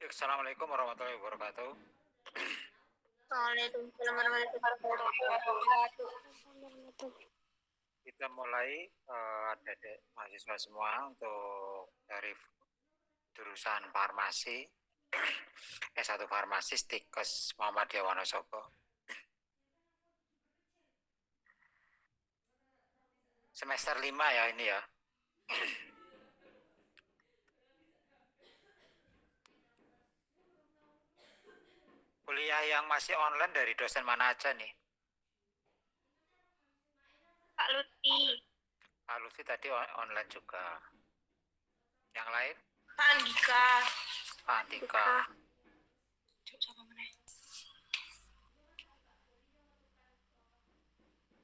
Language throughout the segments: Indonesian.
Assalamualaikum warahmatullahi wabarakatuh. Waalaikumsalam warahmatullahi wabarakatuh. Kita mulai adik-adik mahasiswa semua untuk dari jurusan farmasi S1 Farmasi Stikes Muhammadiyah Wonosobo. Semester 5 ya ini ya. Kuliah yang masih online dari dosen mana aja nih? Kak Lutfi. Pak Lutfi tadi online juga. Yang lain? Kak Andika. Pak Andika.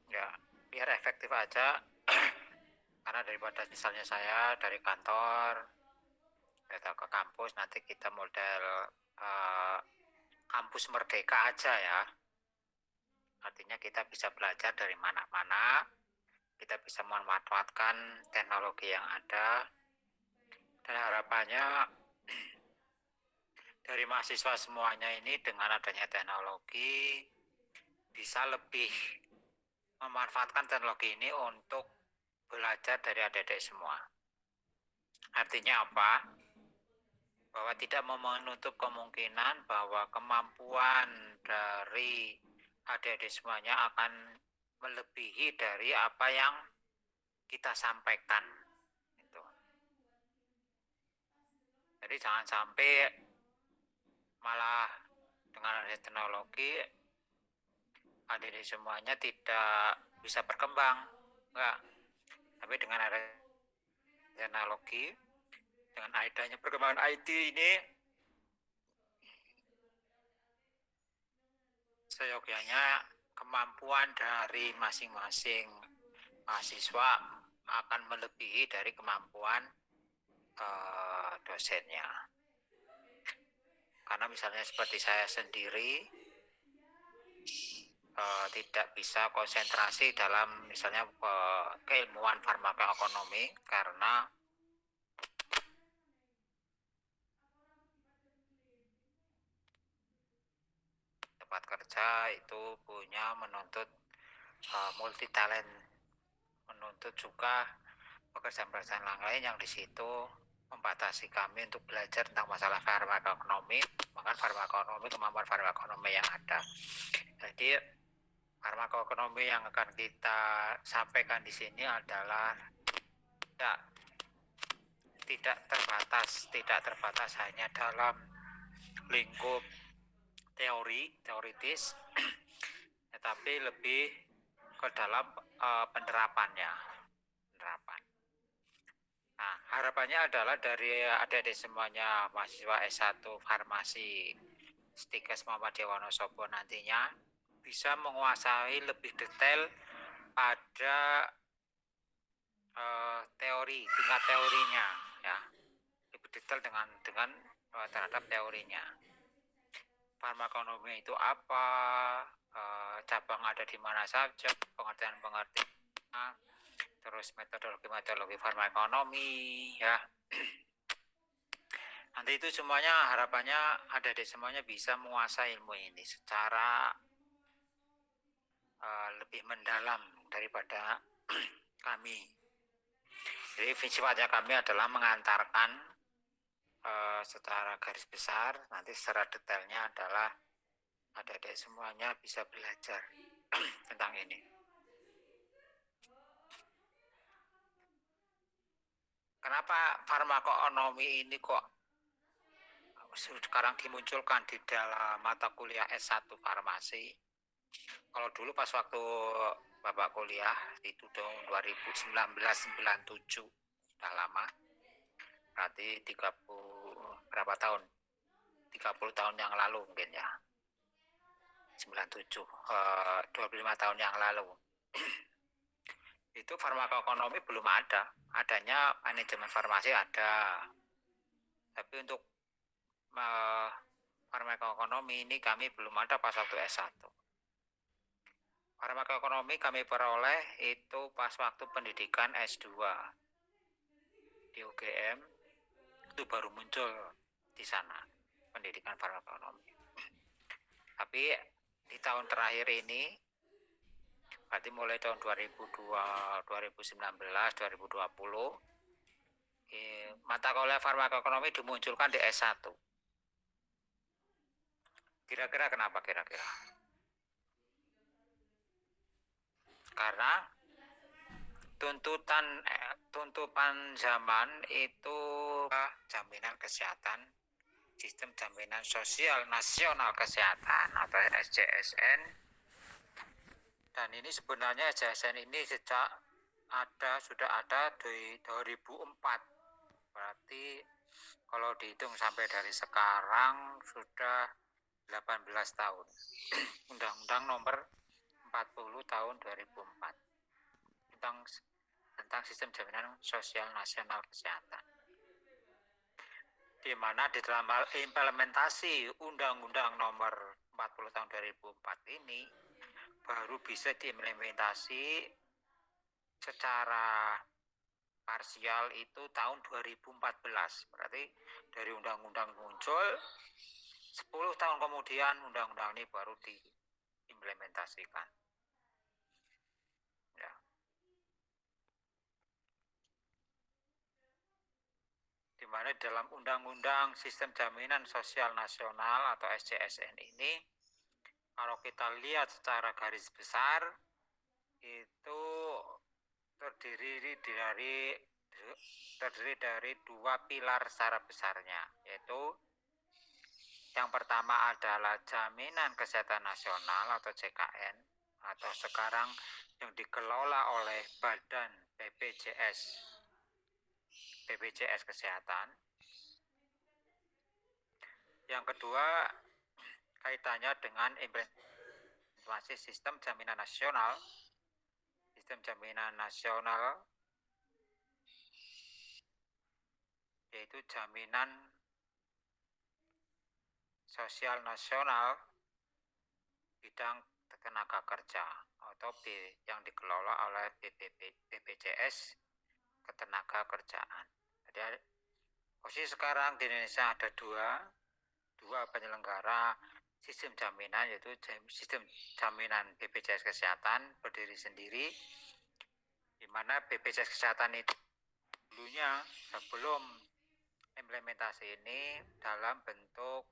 Ya, biar efektif aja. Karena daripada misalnya saya dari kantor datang ke kampus, nanti kita model kampus merdeka aja ya. Artinya kita bisa belajar dari mana-mana, kita bisa memanfaatkan teknologi yang ada, dan harapannya dari mahasiswa semuanya ini dengan adanya teknologi bisa lebih memanfaatkan teknologi ini untuk belajar dari adik-adik semua. Artinya apa? Bahwa tidak menutup kemungkinan bahwa kemampuan dari adik-adik semuanya akan melebihi dari apa yang kita sampaikan. Gitu. Jadi jangan sampai malah dengan adanya teknologi adik-adik semuanya tidak bisa berkembang. Enggak. Tapi dengan adanya teknologi, dengan adanya perkembangan IT ini, seyogyanya kemampuan dari masing-masing mahasiswa akan melebihi dari kemampuan dosennya. Karena misalnya seperti saya sendiri tidak bisa konsentrasi dalam misalnya keilmuan farmakoekonomi karena tempat kerja itu punya menuntut multi talent, menuntut juga pekerjaan-pekerjaan lain yang di situ membatasi kami untuk belajar tentang masalah farmakoekonomi, maka farmakoekonomi, kemampuan farmakoekonomi yang ada. Jadi farmakoekonomi yang akan kita sampaikan di sini adalah tidak terbatas hanya dalam lingkup teoritis, tetapi lebih ke dalam penerapan. Nah, harapannya adalah dari adik-adik semuanya mahasiswa S1 Farmasi Stikes Muhammadiyah Wonosobo nantinya bisa menguasai lebih detail pada tingkat teorinya ya, lebih detail dengan terhadap teorinya. Farmakonomi itu apa, cabang ada di mana saja, pengertian terus metodologi farmakonomi ya. Nanti itu semuanya harapannya adik-adik semuanya bisa menguasai ilmu ini secara lebih mendalam daripada kami. Jadi sifatnya kami adalah mengantarkan secara garis besar, nanti secara detailnya adalah adik-adik semuanya bisa belajar tentang ini. Kenapa farmakoekonomi ini kok sekarang dimunculkan di dalam mata kuliah S1 Farmasi? Kalau dulu pas waktu Bapak kuliah itu tahun 1997, sudah lama. Berarti 30 berapa tahun? 30 tahun yang lalu mungkin ya. 97, 25 tahun yang lalu. Itu farmakoekonomi belum ada. Adanya manajemen farmasi ada. Tapi untuk farmakoekonomi ini kami belum ada pas waktu S1. Farmakoekonomi kami peroleh itu pas waktu pendidikan S2 di UGM, itu baru muncul di sana. pendidikan farmakonomi. Tapi di tahun terakhir ini, berarti mulai tahun 2019, 2020, mata kuliah farmakonomi dimunculkan di S1. Kira-kira kenapa kira-kira? Karena tuntutan zaman itu jaminan kesehatan, sistem jaminan sosial nasional kesehatan atau SJSN. Dan ini sebenarnya SJSN ini sudah ada di 2004. Berarti kalau dihitung sampai dari sekarang sudah 18 tahun. Undang-Undang nomor 40 tahun 2004 tentang sistem jaminan sosial nasional kesehatan, di mana di dalam hal implementasi Undang-Undang nomor 40 tahun 2004 ini baru bisa diimplementasi secara parsial itu tahun 2014. Berarti dari undang-undang muncul 10 tahun kemudian undang-undang ini baru diimplementasikan. Ya. Di mana dalam Undang-Undang Sistem Jaminan Sosial Nasional atau SJSN ini, kalau kita lihat secara garis besar, itu terdiri dari dua pilar secara besarnya, yaitu yang pertama adalah Jaminan Kesehatan Nasional atau JKN, atau sekarang yang dikelola oleh Badan BPJS Kesehatan. Yang kedua, kaitannya dengan implementasi sistem jaminan nasional. Sistem jaminan nasional yaitu jaminan sosial nasional bidang tenaga kerja atau yang dikelola oleh BPJS Ketenagakerjaan. Jadi posisi sekarang di Indonesia ada dua penyelenggara sistem jaminan, yaitu sistem jaminan BPJS Kesehatan berdiri sendiri, di mana BPJS Kesehatan itu dulunya sebelum implementasi ini dalam bentuk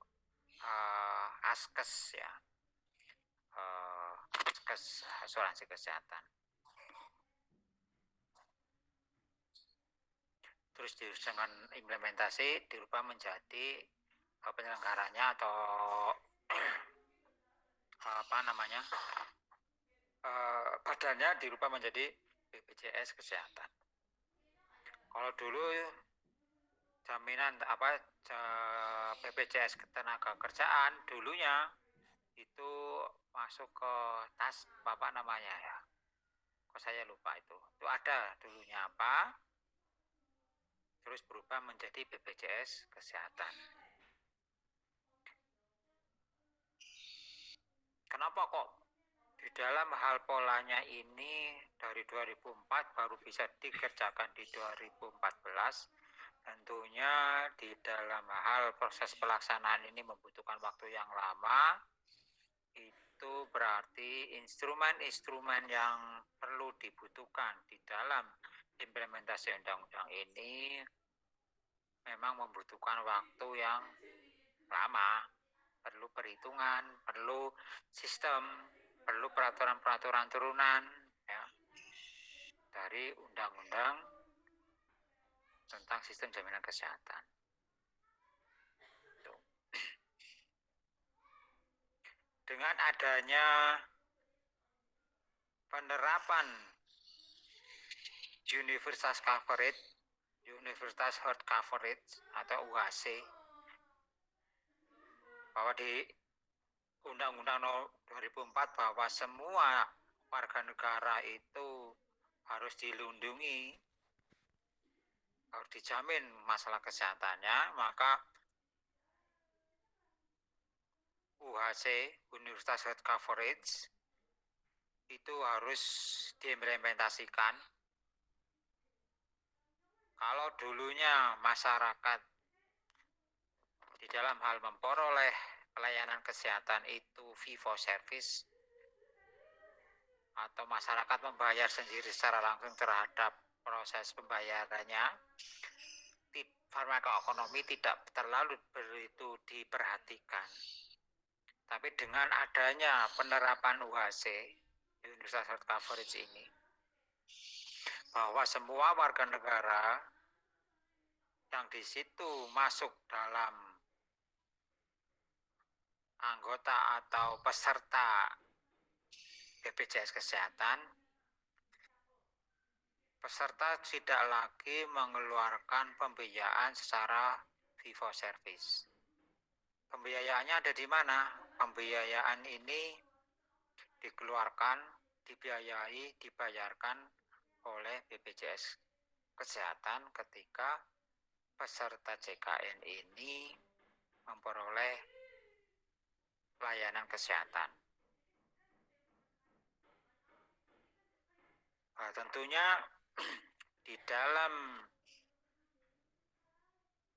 ASKES, ya, ASKES asuransi kesehatan. Terus dengan implementasi dirubah menjadi penyelenggaranya atau badannya dirubah menjadi BPJS Kesehatan. Kalau dulu jaminan BPJS Ketenagakerjaan dulunya itu masuk ke tas ya. Kok saya lupa itu ada dulunya apa, terus berubah menjadi BPJS Kesehatan. Kenapa kok di dalam hal polanya ini dari 2004 baru bisa dikerjakan di 2014? Tentunya di dalam hal proses pelaksanaan ini membutuhkan waktu yang lama. Itu berarti instrumen-instrumen yang perlu dibutuhkan di dalam implementasi undang-undang ini memang membutuhkan waktu yang lama, perlu perhitungan, perlu sistem, perlu peraturan-peraturan turunan, ya, dari undang-undang tentang sistem jaminan kesehatan. Dengan adanya penerapan Universal Health Coverage atau UHC, bahwa di Undang-Undang 2004 bahwa semua warga negara itu harus dilindungi, harus dijamin masalah kesehatannya, maka UHC, Universal Health Coverage, itu harus diimplementasikan. Kalau dulunya masyarakat di dalam hal memperoleh pelayanan kesehatan itu fee for service atau masyarakat membayar sendiri secara langsung terhadap proses pembayarannya, farmakoekonomi tidak terlalu begitu diperhatikan. Tapi dengan adanya penerapan UHC, Universal Health Coverage ini, bahwa semua warga negara yang di situ masuk dalam anggota atau peserta BPJS Kesehatan, peserta tidak lagi mengeluarkan pembiayaan secara fee for service. Pembiayaannya ada di mana? Pembiayaan ini dikeluarkan, dibiayai, dibayarkan oleh BPJS Kesehatan ketika peserta JKN ini memperoleh pelayanan kesehatan. Nah, tentunya di dalam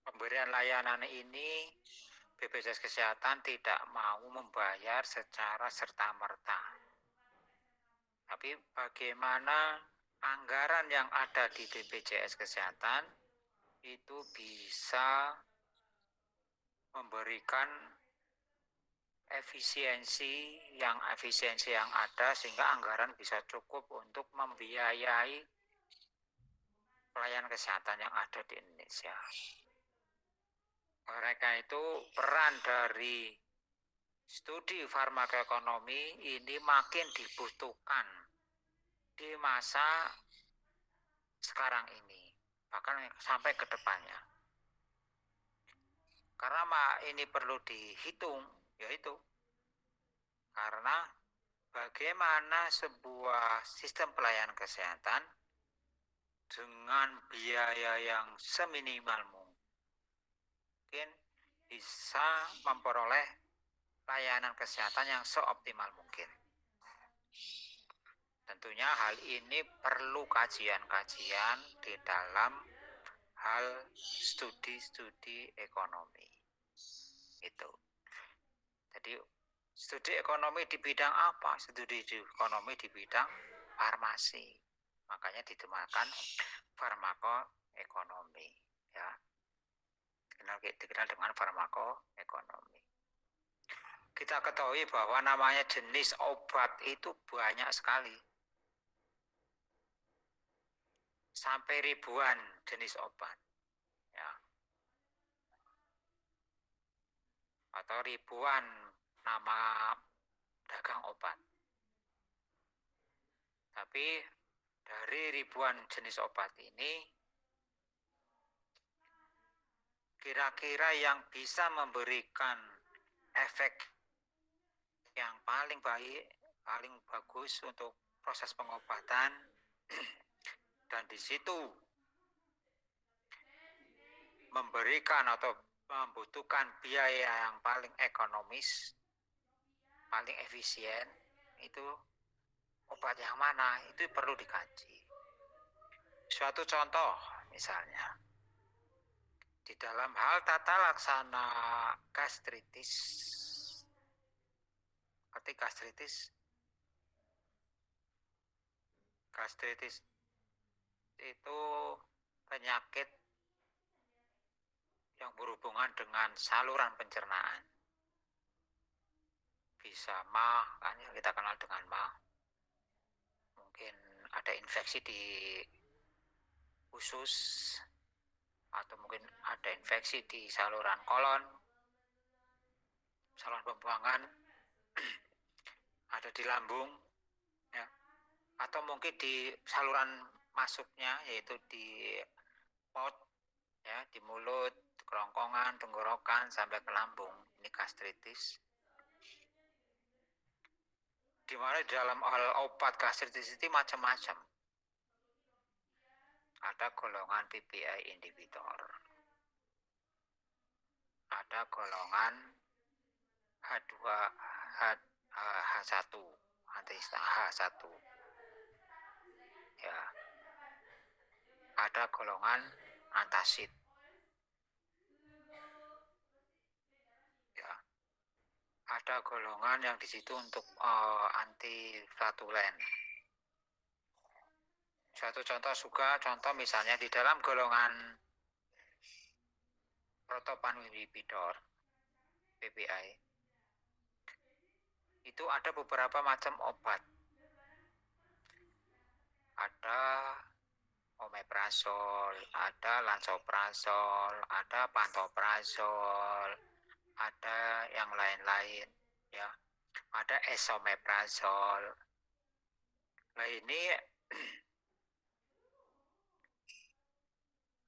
pemberian layanan ini BPJS Kesehatan tidak mau membayar secara serta-merta. Tapi bagaimana anggaran yang ada di BPJS Kesehatan itu bisa memberikan efisiensi yang ada sehingga anggaran bisa cukup untuk membiayai pelayanan kesehatan yang ada di Indonesia. Mereka itu peran dari studi farmakoekonomi ini makin dibutuhkan di masa sekarang ini, bahkan sampai ke depannya. Karena ini perlu dihitung, yaitu karena bagaimana sebuah sistem pelayanan kesehatan dengan biaya yang seminimal mungkin bisa memperoleh layanan kesehatan yang seoptimal mungkin. Tentunya hal ini perlu kajian-kajian di dalam hal studi-studi ekonomi. Itu. Jadi studi ekonomi di bidang apa? Studi ekonomi di bidang farmasi. Makanya dinamakan farmakoekonomi, ya. Dikenal dengan farmakoekonomi. Kita ketahui bahwa namanya jenis obat itu banyak sekali. Sampai ribuan jenis obat, ya. Atau ribuan nama dagang obat. Tapi dari ribuan jenis obat ini, kira-kira yang bisa memberikan efek yang paling baik, paling bagus untuk proses pengobatan, dan di situ memberikan atau membutuhkan biaya yang paling ekonomis, paling efisien, itu obat yang mana? Itu perlu dikaji. Suatu contoh misalnya, di dalam hal tata laksana gastritis, gastritis itu penyakit yang berhubungan dengan saluran pencernaan. Bisa MAH, kan yang kita kenal dengan MAH. Mungkin ada infeksi di usus, atau mungkin ada infeksi di saluran kolon, saluran pembuangan, ada di lambung, ya. Atau mungkin di saluran masuknya, yaitu di perut, ya, di mulut, kerongkongan, tenggorokan sampai ke lambung. Ini gastritis. Di mana di dalam obat gastritis itu macam-macam. Ada golongan PPI inhibitor, ada golongan H2 H1 antihista H1, ya. Ada golongan antacid. ada golongan yang di situ untuk anti flatulen. Suatu contoh misalnya di dalam golongan protopan inhibitor PPI itu ada beberapa macam obat. Ada omeprazol, ada lansoprazol, ada pantoprazol, ada yang lain-lain ya. Ada esomeprazol. Nah ini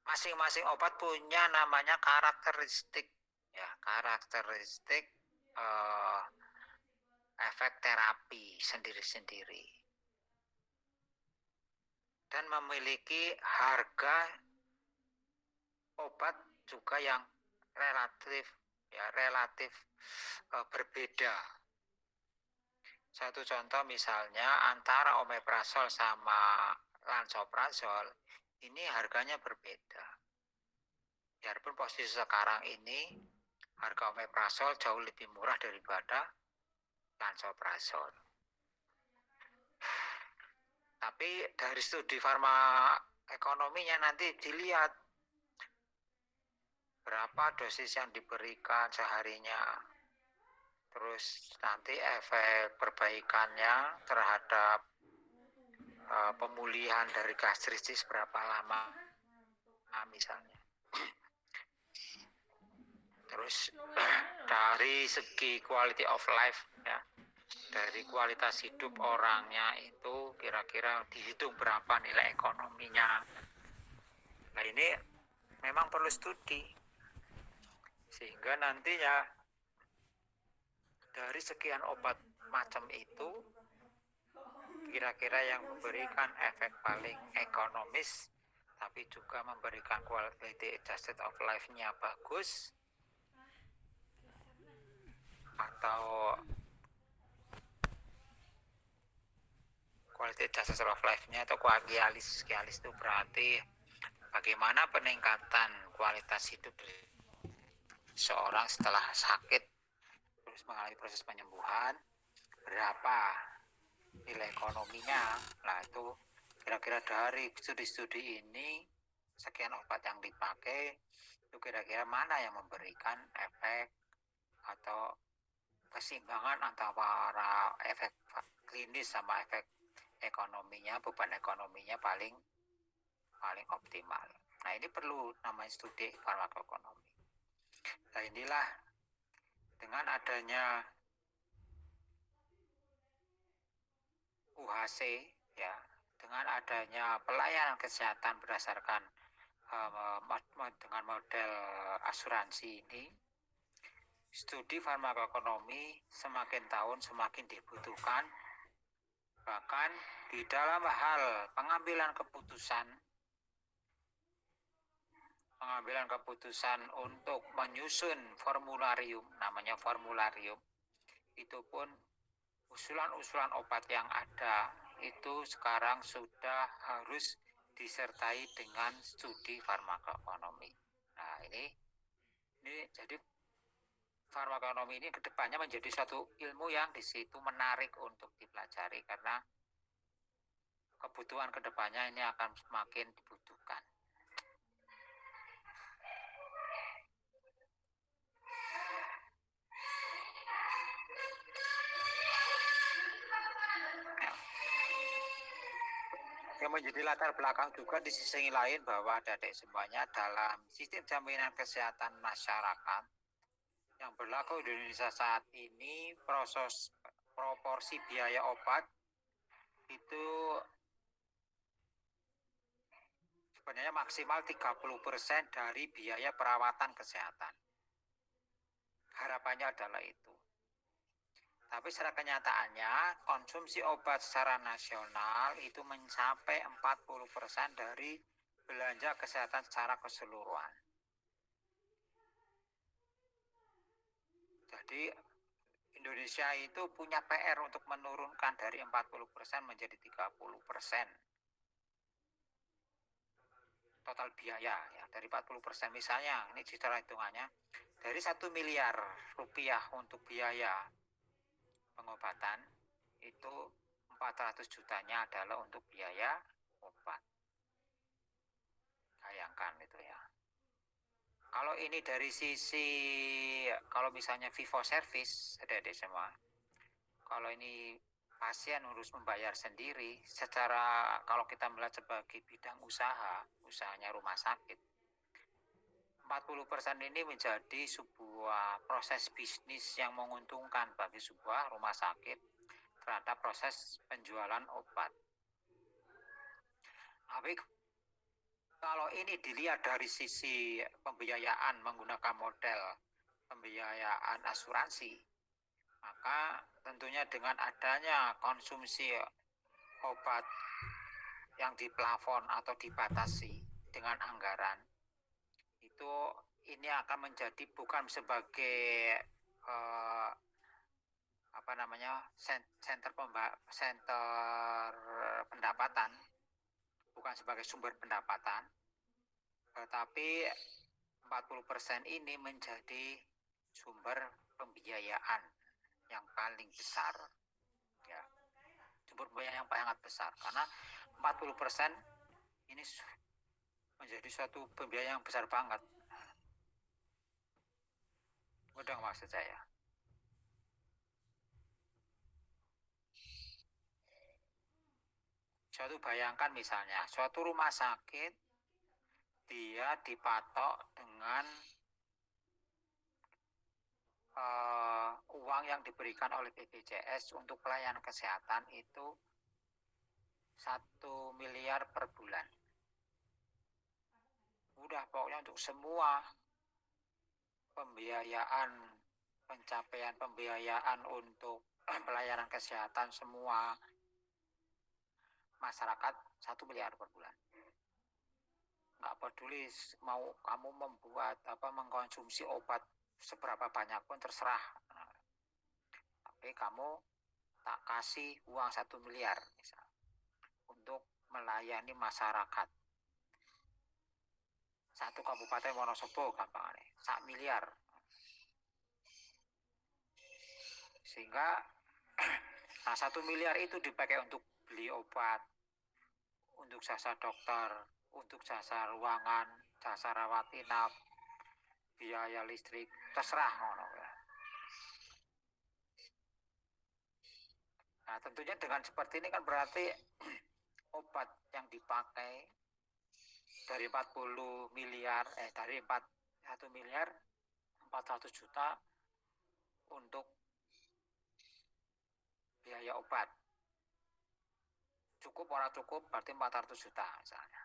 masing-masing obat punya namanya karakteristik ya, karakteristik efek terapi sendiri-sendiri dan memiliki harga obat juga yang relatif berbeda. Satu contoh misalnya antara omeprazol sama lansoprazol ini harganya berbeda. Biarpun posisi sekarang ini harga omeprazol jauh lebih murah daripada lansoprazol. Tapi dari studi farma ekonominya nanti dilihat berapa dosis yang diberikan seharinya, terus nanti efek perbaikannya terhadap pemulihan dari gastritis berapa lama misalnya. Terus dari segi quality of life ya, dari kualitas hidup orangnya itu kira-kira dihitung berapa nilai ekonominya. Nah ini memang perlu studi sehingga nantinya dari sekian obat macam itu kira-kira yang memberikan efek paling ekonomis tapi juga memberikan quality adjusted of life-nya bagus atau quality adjusted of life-nya atau QALYS itu berarti bagaimana peningkatan kualitas hidup seorang setelah sakit terus mengalami proses penyembuhan, berapa nilai ekonominya. Nah itu kira-kira dari studi-studi ini sekian obat yang dipakai itu kira-kira mana yang memberikan efek atau keseimbangan antara efek klinis sama efek ekonominya, beban ekonominya paling optimal. Nah ini perlu namanya studi farmakoekonomi. Nah inilah dengan adanya UHC ya, dengan adanya pelayanan kesehatan berdasarkan dengan model asuransi ini, studi farmakoekonomi semakin tahun semakin dibutuhkan. Bahkan di dalam hal pengambilan keputusan untuk menyusun formularium, namanya formularium, itu pun usulan-usulan obat yang ada itu sekarang sudah harus disertai dengan studi farmakoekonomi. Nah ini jadi farmakoekonomi ini kedepannya menjadi suatu ilmu yang di situ menarik untuk dipelajari karena kebutuhan kedepannya ini akan semakin dibutuhkan. Yang menjadi latar belakang juga di sisi lain bahwa adik-adik semuanya dalam sistem jaminan kesehatan masyarakat yang berlaku di Indonesia saat ini, proporsi biaya obat itu sebenarnya maksimal 30% dari biaya perawatan kesehatan. Harapannya adalah itu. Tapi secara kenyataannya konsumsi obat secara nasional itu mencapai 40% dari belanja kesehatan secara keseluruhan. Jadi Indonesia itu punya PR untuk menurunkan dari 40% menjadi 30% total biaya ya, dari 40%. Misalnya ini secara hitungannya dari 1 miliar rupiah untuk biaya pengobatan itu 400 jutanya adalah untuk biaya obat. Bayangkan itu ya. Kalau ini dari sisi, kalau misalnya Vivo Service, adik-adik semua, kalau ini pasien harus membayar sendiri, secara kalau kita melihat sebagai bidang usaha, usahanya rumah sakit, 40% ini menjadi sebuah proses bisnis yang menguntungkan bagi sebuah rumah sakit terhadap proses penjualan obat. Tapi kalau ini dilihat dari sisi pembiayaan menggunakan model pembiayaan asuransi, maka tentunya dengan adanya konsumsi obat yang diplafon atau dibatasi dengan anggaran, itu ini akan menjadi bukan sebagai center pendapatan, bukan sebagai sumber pendapatan, tetapi 40% ini menjadi sumber pembiayaan yang paling besar, ya, sumber pembiayaan yang sangat besar, karena 40% ini menjadi suatu pembiayaan yang besar banget. Mudah maksud saya. Suatu bayangkan misalnya, suatu rumah sakit dia dipatok dengan uang yang diberikan oleh BPJS untuk pelayanan kesehatan itu 1 miliar per bulan. Udah pokoknya untuk semua pembiayaan, pencapaian pembiayaan untuk pelayanan kesehatan semua masyarakat 1 miliar per bulan. Nggak peduli mau kamu mengkonsumsi obat seberapa banyak pun terserah. Tapi kamu tak kasih uang 1 miliar misal untuk melayani masyarakat. Satu Kabupaten Wonosobo gampangnya 1 miliar. Sehingga nah 1 miliar itu dipakai untuk beli obat, untuk jasa dokter, untuk jasa ruangan, jasa rawat inap, biaya listrik, terserah. Nah tentunya dengan seperti ini kan berarti obat yang dipakai dari 40 miliar, dari 1 miliar 400 juta untuk biaya obat. Cukup orang cukup berarti 400 juta misalnya.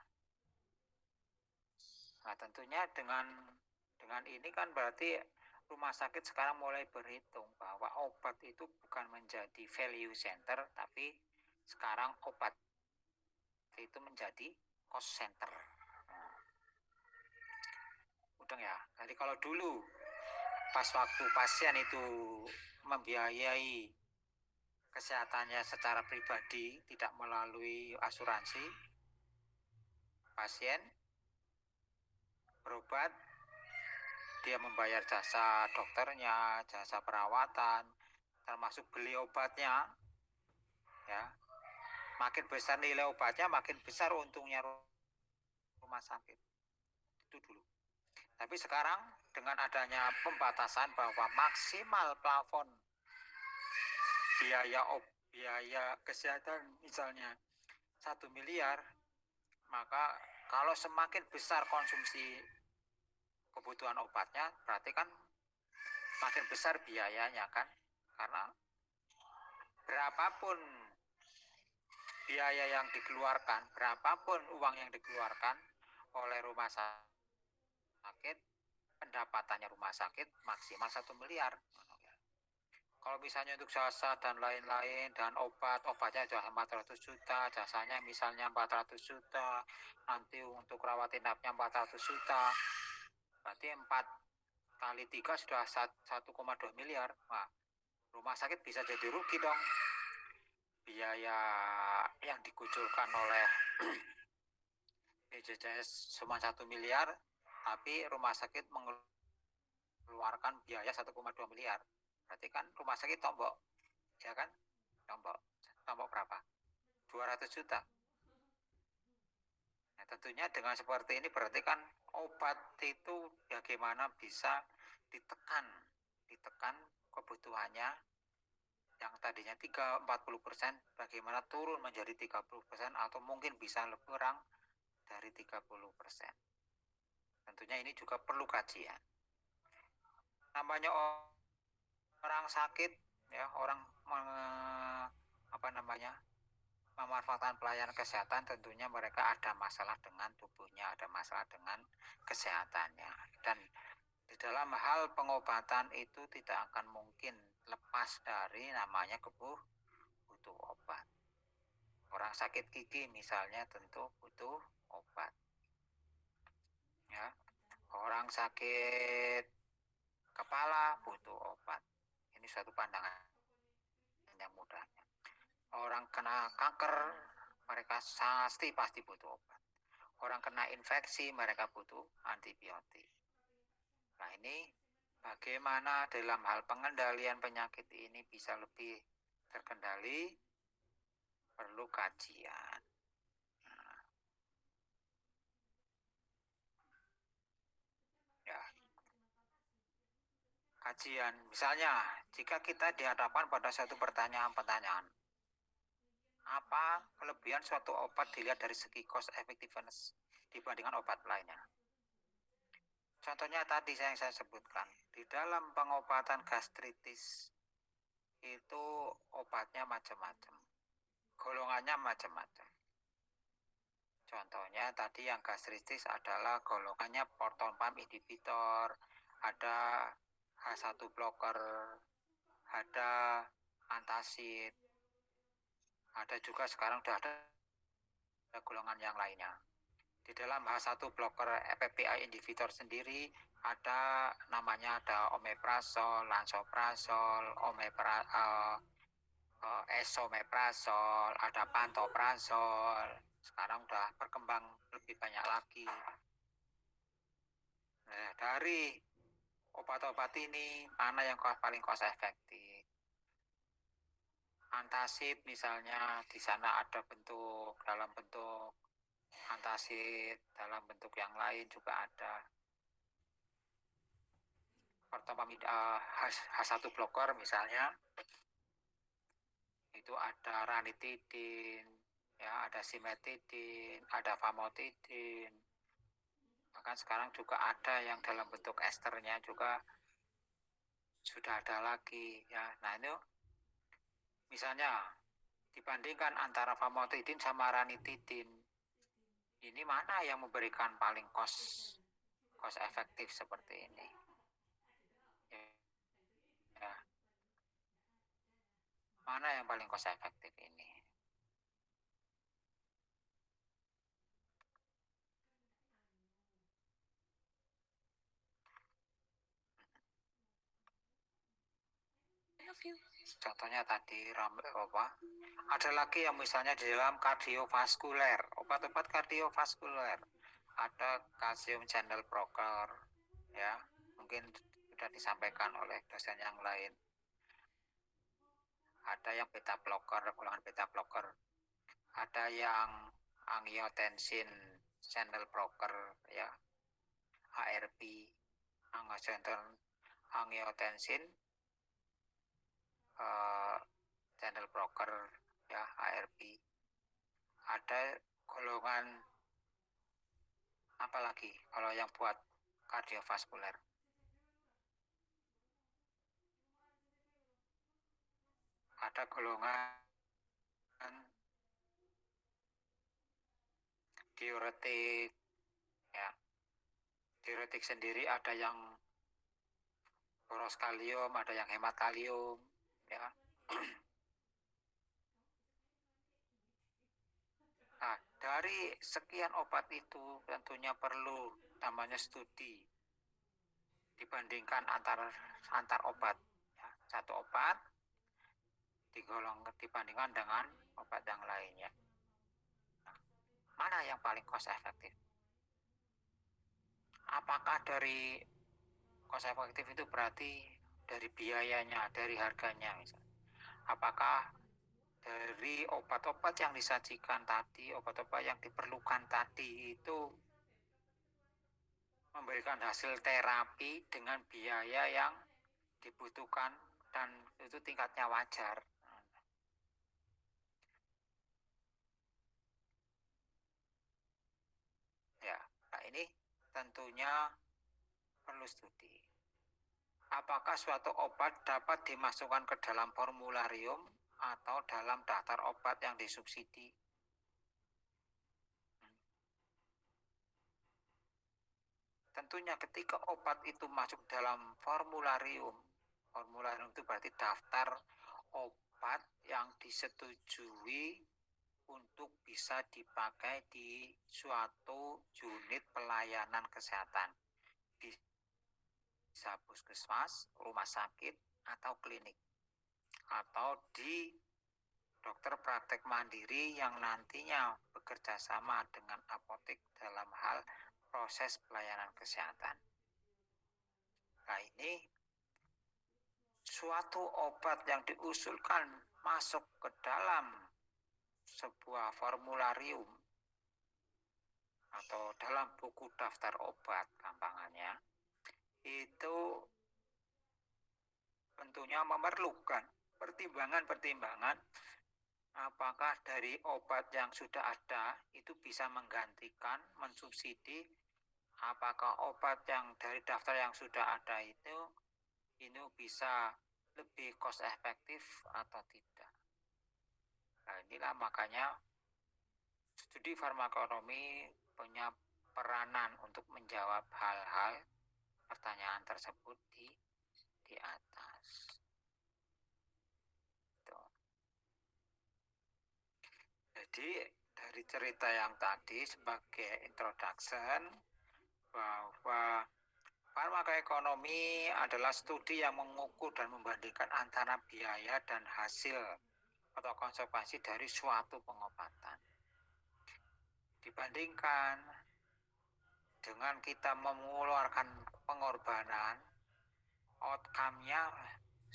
Nah tentunya dengan ini kan berarti rumah sakit sekarang mulai berhitung bahwa obat itu bukan menjadi value center, tapi sekarang obat itu menjadi cost center. Udah ya. Jadi kalau dulu pas waktu pasien itu membiayai kesehatannya secara pribadi tidak melalui asuransi, pasien berobat, dia membayar jasa dokternya, jasa perawatan, termasuk beli obatnya, ya. Makin besar nilai obatnya, makin besar untungnya rumah sakit. Itu dulu. Tapi sekarang dengan adanya pembatasan bahwa maksimal plafon biaya kesehatan misalnya 1 miliar, maka kalau semakin besar konsumsi kebutuhan obatnya, berarti kan makin besar biayanya kan, karena berapapun biaya yang dikeluarkan, berapapun uang yang dikeluarkan oleh rumah sakit, pendapatannya rumah sakit maksimal 1 miliar. Kalau misalnya untuk jasa dan lain-lain dan obatnya sudah 400 juta, jasanya misalnya 400 juta, nanti untuk rawat inapnya 400 juta, berarti 4 kali 3 sudah 1,2 miliar. Nah, rumah sakit bisa jadi rugi dong. Biaya yang dikucurkan oleh BPJS cuma 1 miliar, tapi rumah sakit mengeluarkan biaya 1,2 miliar. Berarti kan rumah sakit tombok ya kan? Kelompok berapa? 200 juta. Nah, tentunya dengan seperti ini berarti kan obat itu bagaimana bisa ditekan kebutuhannya yang tadinya 40% bagaimana turun menjadi 30% atau mungkin bisa lebih kurang dari 30%. Tentunya ini juga perlu kajian. Namanya orang sakit ya, orang memanfaatkan pelayanan kesehatan, tentunya mereka ada masalah dengan tubuhnya, ada masalah dengan kesehatannya. Dan di dalam hal pengobatan itu tidak akan mungkin lepas dari namanya butuh obat. Orang sakit gigi misalnya tentu butuh obat. Ya. Orang sakit kepala butuh obat. Ini suatu pandangan yang mudah. Orang kena kanker, mereka pasti butuh obat. Orang kena infeksi, mereka butuh antibiotik. Nah, ini bagaimana dalam hal pengendalian penyakit ini bisa lebih terkendali, perlu kajian. Nah, ya, kajian. Misalnya, jika kita dihadapkan pada satu pertanyaan, apa kelebihan suatu obat dilihat dari segi cost effectiveness dibandingkan obat lainnya? Contohnya tadi yang saya sebutkan, di dalam pengobatan gastritis itu obatnya macam-macam, golongannya macam-macam. Contohnya tadi yang gastritis adalah golongannya proton pump inhibitor, ada H1 blocker, ada antacid, ada juga sekarang sudah ada golongan yang lainnya. Di dalam H1 blocker PPI inhibitor sendiri ada namanya ada omeprazol, lansoprazol, esomeprazol, ada pantoprazol. Sekarang udah berkembang lebih banyak lagi. Nah, dari obat-obat ini mana yang paling cost efektif? Antacid misalnya di sana ada dalam bentuk antacid, dalam bentuk yang lain juga ada. Pertama H1 blocker misalnya itu ada ranitidin, ya ada simetidin, ada famotidin. Bahkan sekarang juga ada yang dalam bentuk esternya juga sudah ada lagi ya. Nah, itu misalnya dibandingkan antara famotidin sama ranitidin, ini mana yang memberikan paling cost efektif seperti ini? Ya, mana yang paling cost efektif ini? Contohnya tadi ada lagi yang misalnya di dalam kardiovaskuler, obat-obat kardiovaskuler, ada kalsium channel blocker, ya mungkin sudah disampaikan oleh dosen yang lain. Ada yang beta blocker, golongan beta blocker, ada yang angiotensin channel blocker, ya ARB, angiotensin channel blocker, ya ARB. Ada golongan apa lagi kalau yang buat kardiovaskuler? Ada golongan diuretik, ya diuretik sendiri ada yang boros kalium, ada yang hemat kalium, ya. Nah, dari sekian obat itu tentunya perlu namanya studi dibandingkan antar obat, ya. Satu obat dibandingkan dengan obat yang lainnya. Nah, mana yang paling cost efektif? Apakah dari cost efektif itu berarti dari biayanya, dari harganya misalnya, apakah dari obat-obat yang disajikan tadi, obat-obat yang diperlukan tadi itu memberikan hasil terapi dengan biaya yang dibutuhkan dan itu tingkatnya wajar. Ya, nah ini tentunya perlu studi. Apakah suatu obat dapat dimasukkan ke dalam formularium atau dalam daftar obat yang disubsidi? Tentunya ketika obat itu masuk dalam formularium, formularium itu berarti daftar obat yang disetujui untuk bisa dipakai di suatu unit pelayanan kesehatan. Bisa puskesmas, rumah sakit, atau klinik. Atau di dokter praktek mandiri yang nantinya bekerja sama dengan apotek dalam hal proses pelayanan kesehatan. Nah ini suatu obat yang diusulkan masuk ke dalam sebuah formularium atau dalam buku daftar obat gampangannya itu tentunya memerlukan pertimbangan-pertimbangan apakah dari obat yang sudah ada itu bisa menggantikan, mensubsidi, apakah obat yang dari daftar yang sudah ada itu ini bisa lebih cost efektif atau tidak. Nah, inilah makanya studi farmakonomi punya peranan untuk menjawab hal-hal pertanyaan tersebut di atas. Tuh. Jadi dari cerita yang tadi sebagai introduction bahwa farmakoekonomi adalah studi yang mengukur dan membandingkan antara biaya dan hasil atau konsekuensi dari suatu pengobatan. Dibandingkan dengan kita mengeluarkan pengorbanan, outcome-nya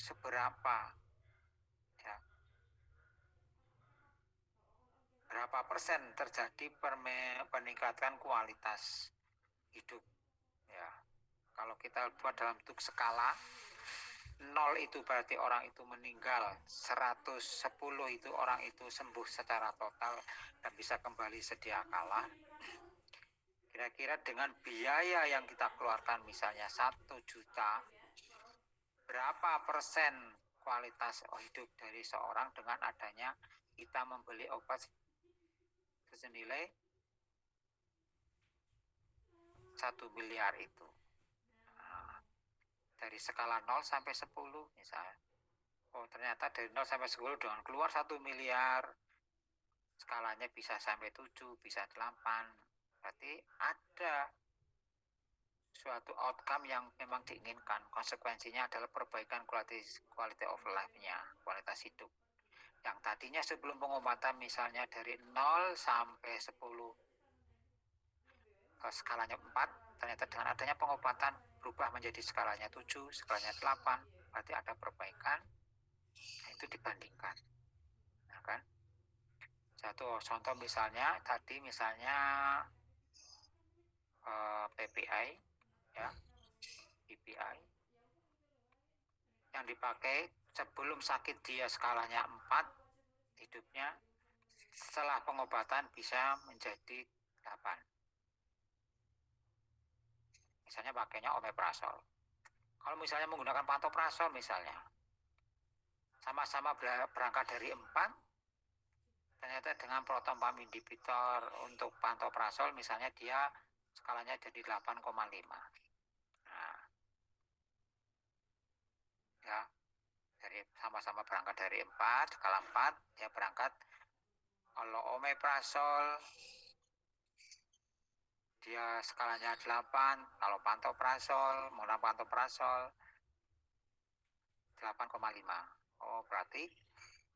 seberapa, ya, berapa persen terjadi peningkatan kualitas hidup. Ya, kalau kita buat dalam bentuk skala, 0 itu berarti orang itu meninggal, 110 itu orang itu sembuh secara total dan bisa kembali sedia kala. Kira-kira dengan biaya yang kita keluarkan misalnya 1 juta, berapa persen kualitas hidup dari seorang dengan adanya kita membeli obat senilai 1 miliar itu. Nah, dari skala 0 sampai 10 misalnya. Oh ternyata dari 0 sampai 10 dengan keluar 1 miliar, skalanya bisa sampai 7, bisa 8. Berarti ada suatu outcome yang memang diinginkan. Konsekuensinya adalah perbaikan quality of life-nya, kualitas hidup. Yang tadinya sebelum pengobatan misalnya dari 0 sampai 10, skalanya 4, ternyata dengan adanya pengobatan berubah menjadi skalanya 7, skalanya 8, berarti ada perbaikan. Nah, itu dibandingkan. Nah, kan? Satu contoh misalnya tadi misalnya PPI, ya, PPI yang dipakai sebelum sakit dia skalanya 4, hidupnya setelah pengobatan bisa menjadi 8. Misalnya pakainya omeprazol. Kalau misalnya menggunakan pantoprazol misalnya, sama-sama berangkat dari 4, ternyata dengan proton pump inhibitor untuk pantoprazol misalnya dia skalanya jadi 8,5. Nah, ya, dari sama-sama berangkat dari 4, skala 4, dia berangkat. Kalau omeprazol dia skalanya 8, kalau pantoprazol, menggunakan pantoprazol 8,5. Oh, berarti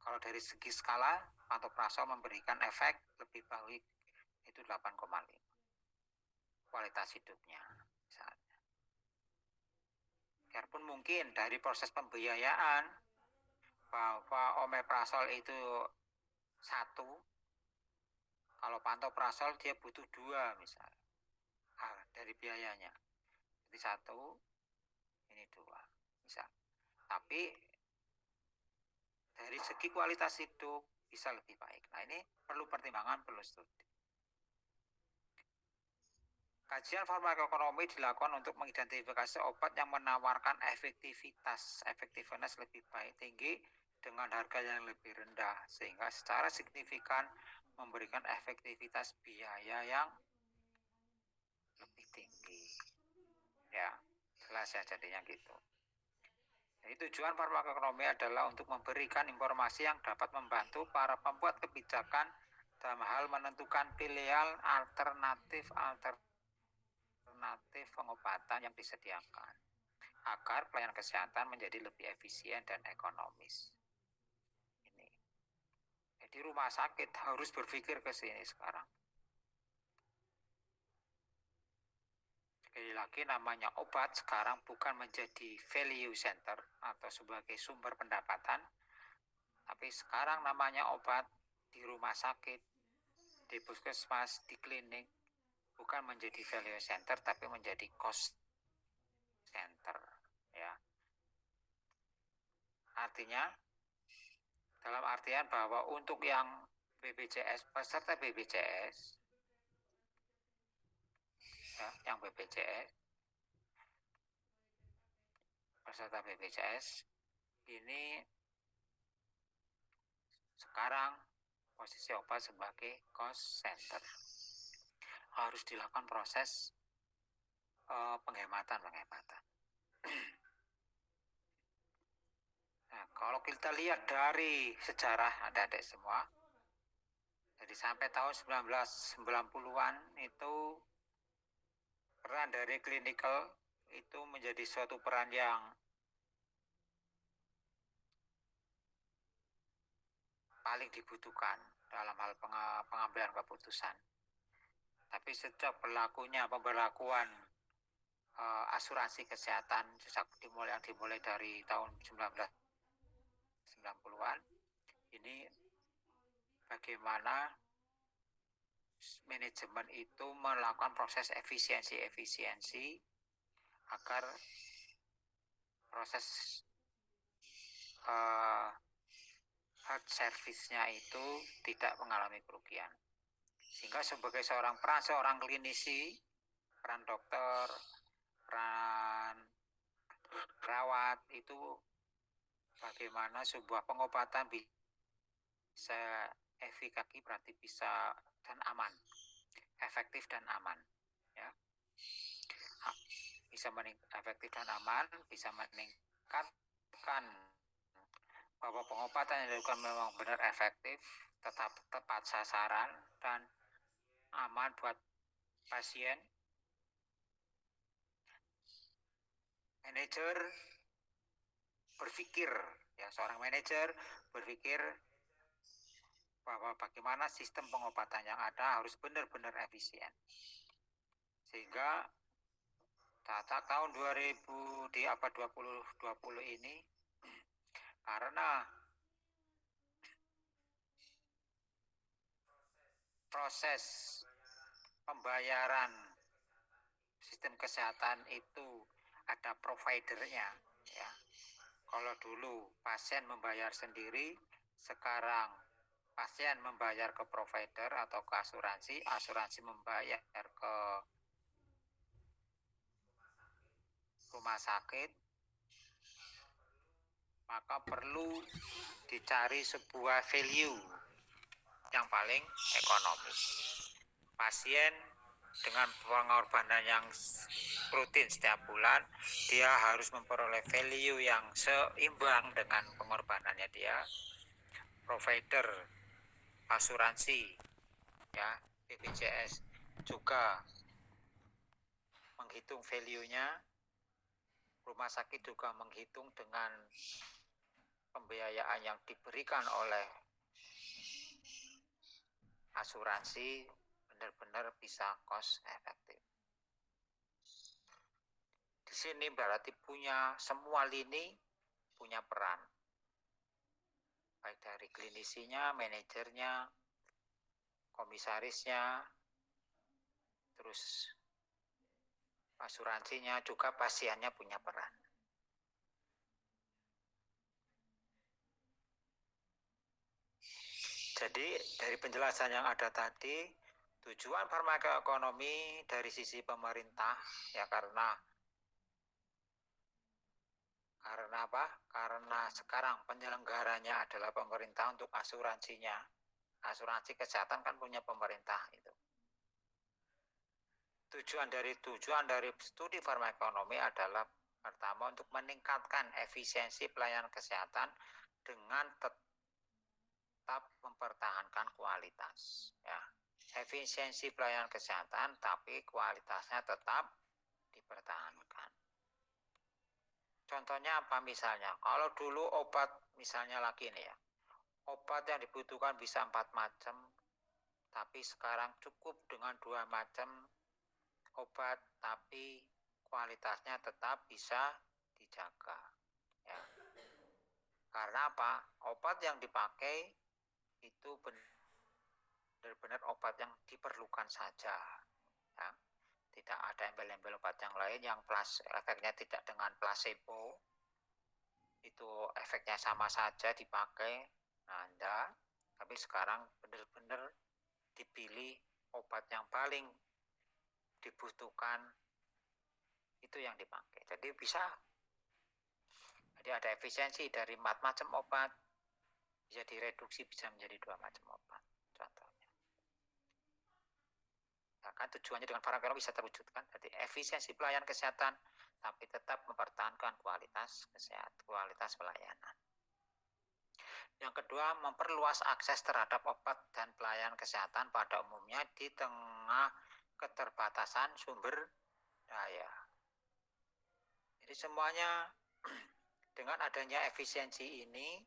kalau dari segi skala pantoprazol memberikan efek lebih baik itu 8,5. Kualitas hidupnya misalnya. Biarpun mungkin dari proses pembiayaan bahwa omeprazol itu 1, kalau pantoprazol dia butuh 2 misalnya dari biayanya. Jadi 1, ini 2 misal. Tapi dari segi kualitas hidup bisa lebih baik. Nah, ini perlu pertimbangan, perlu studi. Kajian farmakoekonomi dilakukan untuk mengidentifikasi obat yang menawarkan efektivitas lebih baik tinggi dengan harga yang lebih rendah, sehingga secara signifikan memberikan efektivitas biaya yang lebih tinggi. Ya, jelas ya jadinya gitu. Jadi tujuan farmakoekonomi adalah untuk memberikan informasi yang dapat membantu para pembuat kebijakan dalam hal menentukan pilihan alternatif pengobatan yang disediakan agar pelayanan kesehatan menjadi lebih efisien dan ekonomis. Ini. Jadi rumah sakit harus berpikir ke sini sekarang. Sekali lagi namanya obat sekarang bukan menjadi value center atau sebagai sumber pendapatan, tapi sekarang namanya obat di rumah sakit, di puskesmas, di klinik, bukan menjadi value center tapi menjadi cost center, ya. Artinya dalam artian bahwa untuk yang BPJS, peserta BPJS, ya, yang BPJS, peserta BPJS ini sekarang posisi obat sebagai cost center. Harus dilakukan proses penghematan. Nah, kalau kita lihat dari sejarah adik-adik semua, jadi sampai tahun 1990-an itu peran dari clinical itu menjadi suatu peran yang paling dibutuhkan dalam hal pengambilan keputusan. Tapi sejak pemberlakuan asuransi kesehatan yang dimulai dari tahun 1990-an, ini bagaimana manajemen itu melakukan proses efisiensi agar proses health service-nya itu tidak mengalami kerugian. Sehingga sebagai seorang klinisi, peran dokter, peran perawat itu bagaimana sebuah pengobatan bisa efikatif, berarti bisa dan aman, efektif dan aman, ya. Bisa efektif dan aman, bisa meningkatkan bahwa pengobatan yang dilakukan memang benar efektif, tetap tepat sasaran dan aman buat pasien. Manajer berpikir, ya, seorang manajer berpikir bahwa bagaimana sistem pengobatan yang ada harus benar-benar efisien. Sehingga tahun 2000 di abad 2020 ini, karena proses pembayaran sistem kesehatan itu ada providernya, ya. Kalau dulu pasien membayar sendiri, sekarang pasien membayar ke provider atau ke asuransi membayar ke rumah sakit, maka perlu dicari sebuah value yang paling ekonomis. Pasien dengan pengorbanan yang rutin setiap bulan, dia harus memperoleh value yang seimbang dengan pengorbanannya dia. Provider asuransi, ya, BPJS juga menghitung value-nya, rumah sakit juga menghitung dengan pembiayaan yang diberikan oleh asuransi benar-benar bisa cost efektif. Di sini berarti semua lini punya peran. baik dari klinisinya, manajernya, komisarisnya, terus asuransinya, juga pasiennya punya peran. Jadi dari penjelasan yang ada tadi, tujuan farmakoekonomi dari sisi pemerintah ya karena apa? Karena sekarang penyelenggaranya adalah pemerintah untuk asuransinya. Asuransi kesehatan kan punya pemerintah itu. Tujuan dari studi farmakoekonomi adalah pertama untuk meningkatkan efisiensi pelayanan kesehatan dengan tetap mempertahankan kualitas. Ya, efisiensi pelayanan kesehatan, tapi kualitasnya tetap dipertahankan. Contohnya apa misalnya? Kalau dulu obat misalnya lagi nih ya, obat yang dibutuhkan bisa 4 macam, tapi sekarang cukup dengan 2 macam obat, tapi kualitasnya tetap bisa dijaga. Ya. Karena apa? Obat yang dipakai itu benar-benar obat yang diperlukan saja. Ya. Tidak ada embel-embel obat yang lain yang efeknya tidak dengan placebo. Itu efeknya sama saja dipakai. Nah, enggak. Tapi sekarang benar-benar dipilih obat yang paling dibutuhkan itu yang dipakai. Jadi ada efisiensi dari 4 macam obat bisa direduksi bisa menjadi 2 macam obat. Contohnya. Nah, kan tujuannya dengan farmakoekonomi bisa terwujudkan. Jadi efisiensi pelayanan kesehatan tapi tetap mempertahankan kualitas pelayanan. Yang kedua, memperluas akses terhadap obat dan pelayanan kesehatan pada umumnya di tengah keterbatasan sumber daya. Jadi semuanya dengan adanya efisiensi ini,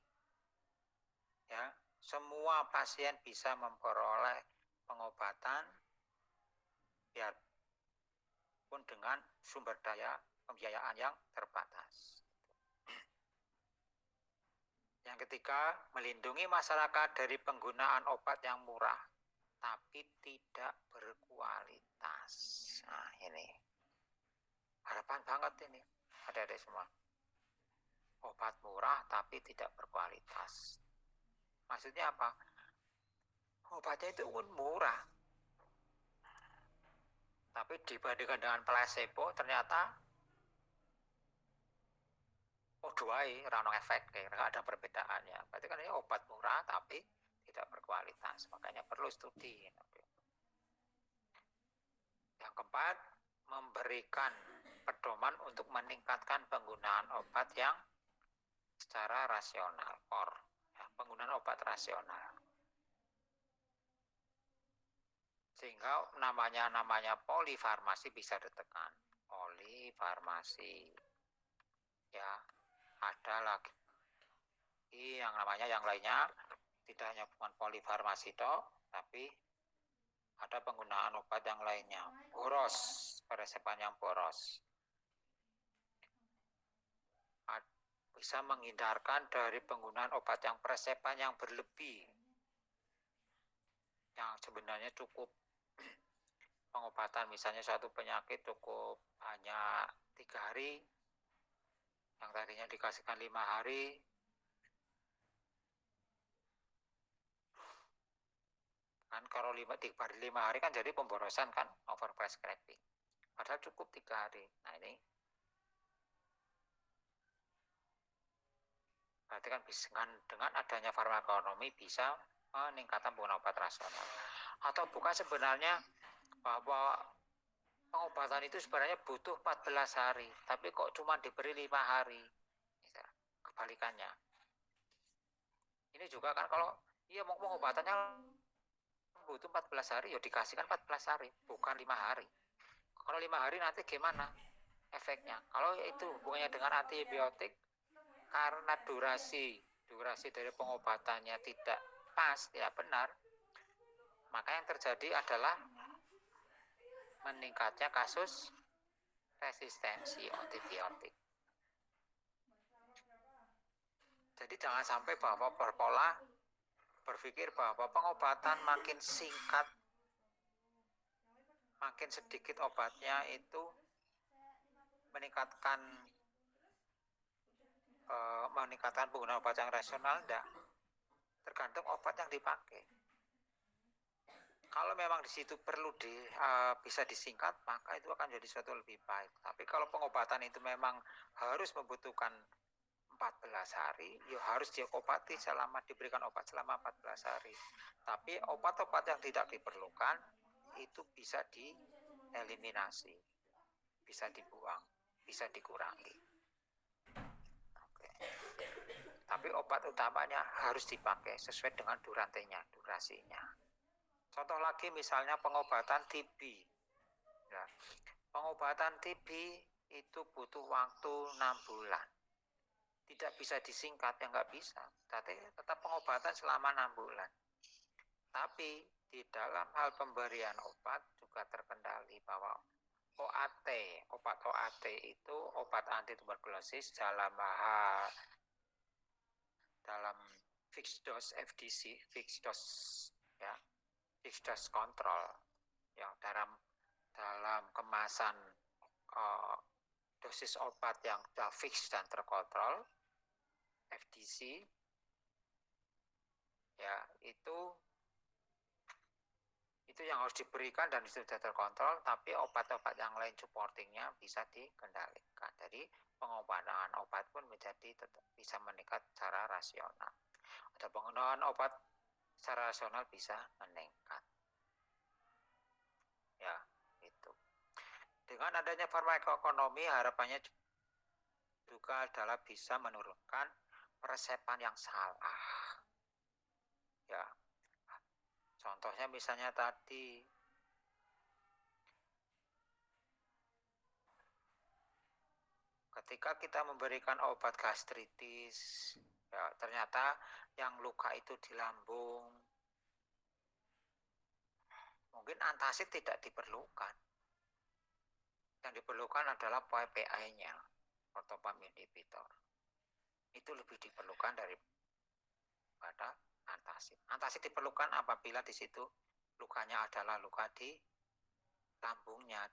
ya, semua pasien bisa memperoleh pengobatan biarpun dengan sumber daya pembiayaan yang terbatas. Yang ketiga, melindungi masyarakat dari penggunaan obat yang murah tapi tidak berkualitas. Nah, ini harapan banget ini adik-adik semua. Obat murah tapi tidak berkualitas. Maksudnya apa? Obatnya itu pun murah, tapi dibandingkan dengan placebo ternyata doai rano efek, nggak ada perbedaannya. Berarti kan ini obat murah tapi tidak berkualitas, makanya perlu studi. Yang keempat, memberikan pedoman untuk meningkatkan penggunaan obat yang secara rasional, penggunaan obat rasional. Sehingga namanya polifarmasi bisa ditekan. Polifarmasi. Ya, ada lagi yang namanya yang lainnya, tidak hanya bukan polifarmasi toh, tapi ada penggunaan obat yang lainnya. Boros, peresepan yang boros. Bisa menghindarkan dari penggunaan obat yang peresepan yang berlebih. Yang sebenarnya cukup pengobatan, misalnya suatu penyakit cukup hanya 3 hari, yang tadinya dikasihkan 5 hari, kan kalau 5 hari kan jadi pemborosan kan, overprescribing. Padahal cukup 3 hari. Nah ini berarti kan dengan adanya farmakoekonomi bisa meningkatkan penggunaan obat rasional. Atau bukan sebenarnya bahwa pengobatan itu sebenarnya butuh 14 hari, tapi kok cuma diberi 5 hari. Kebalikannya. Ini juga kan kalau mau pengobatannya butuh 14 hari, ya dikasihkan 14 hari, bukan 5 hari. Kalau 5 hari nanti gimana efeknya? Kalau itu hubungannya dengan antibiotik, karena durasi dari pengobatannya tidak pas, tidak benar, maka yang terjadi adalah meningkatnya kasus resistensi antibiotik. Jadi jangan sampai bahwa berpola berpikir bahwa pengobatan makin singkat, makin sedikit obatnya itu meningkatkan penggunaan obat yang rasional. Enggak, tergantung obat yang dipakai. Kalau memang di situ perlu bisa disingkat, maka itu akan jadi suatu lebih baik. Tapi kalau pengobatan itu memang harus membutuhkan 14 hari, ya harus diobati diberikan obat selama 14 hari. Tapi obat-obat yang tidak diperlukan itu bisa dieliminasi, bisa dibuang, bisa dikurangi. Oke. Tapi obat utamanya harus dipakai sesuai dengan durasinya. Contoh lagi misalnya pengobatan TB. Ya. Pengobatan TB itu butuh waktu 6 bulan. Tidak bisa disingkat, ya nggak bisa. Tapi tetap pengobatan selama 6 bulan. Tapi di dalam hal pemberian obat juga terkendali bahwa obat OAT itu obat anti tuberkulosis dalam fixed dose FDC, fixed dose ya, fixed dose control yang dalam kemasan dosis obat yang sudah fix dan terkontrol FDC ya, itu yang harus diberikan dan itu sudah terkontrol. Tapi obat-obat yang lain supportingnya bisa dikendalikan. Jadi pengobatan obat pun bisa meningkat secara rasional. Ada penggunaan obat secara rasional bisa meningkat. Ya, itu. Dengan adanya farmakoekonomi, harapannya juga adalah bisa menurunkan peresepan yang salah. Ya, contohnya misalnya tadi ketika kita memberikan obat gastritis, ya ternyata yang luka itu di lambung, mungkin antasid tidak diperlukan. Yang diperlukan adalah PPI-nya, protopan inhibitor. Itu lebih diperlukan daripada antasid. Antasid diperlukan apabila di situ lukanya adalah luka di lambungnya,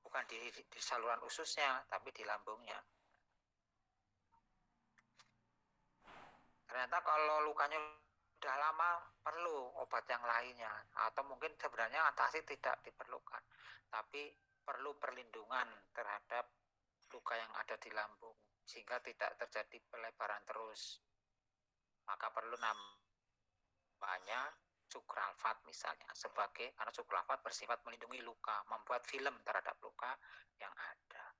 bukan di saluran ususnya, tapi di lambungnya. Ternyata kalau lukanya sudah lama perlu obat yang lainnya, atau mungkin sebenarnya antasid tidak diperlukan, tapi perlu perlindungan terhadap luka yang ada di lambung sehingga tidak terjadi pelebaran terus. Maka perlu namanya sukralfat misalnya, karena sukralfat bersifat melindungi luka, membuat film terhadap luka yang ada.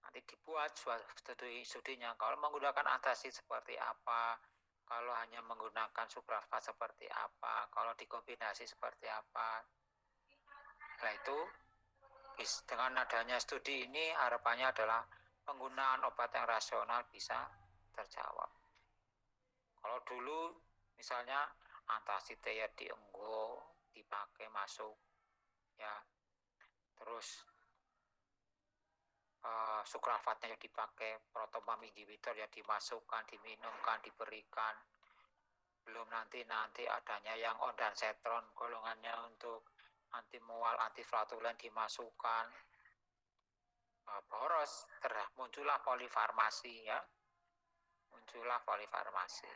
Nanti dibuat studinya, kalau menggunakan antasid seperti apa, kalau hanya menggunakan sukralfat seperti apa, kalau dikombinasi seperti apa. Nah itu dengan adanya studi ini harapannya adalah penggunaan obat yang rasional bisa terjawab. Kalau dulu misalnya antasid ya dienggo, dipakai masuk ya, terus sukralfatnya yang dipakai, protopan inhibitor ya dimasukkan, diminumkan, diberikan. Belum nanti adanya yang ondansetron, golongannya untuk antimual, antiflatulen dimasukkan. Boros, muncullah polifarmasi ya. Muncullah polifarmasi.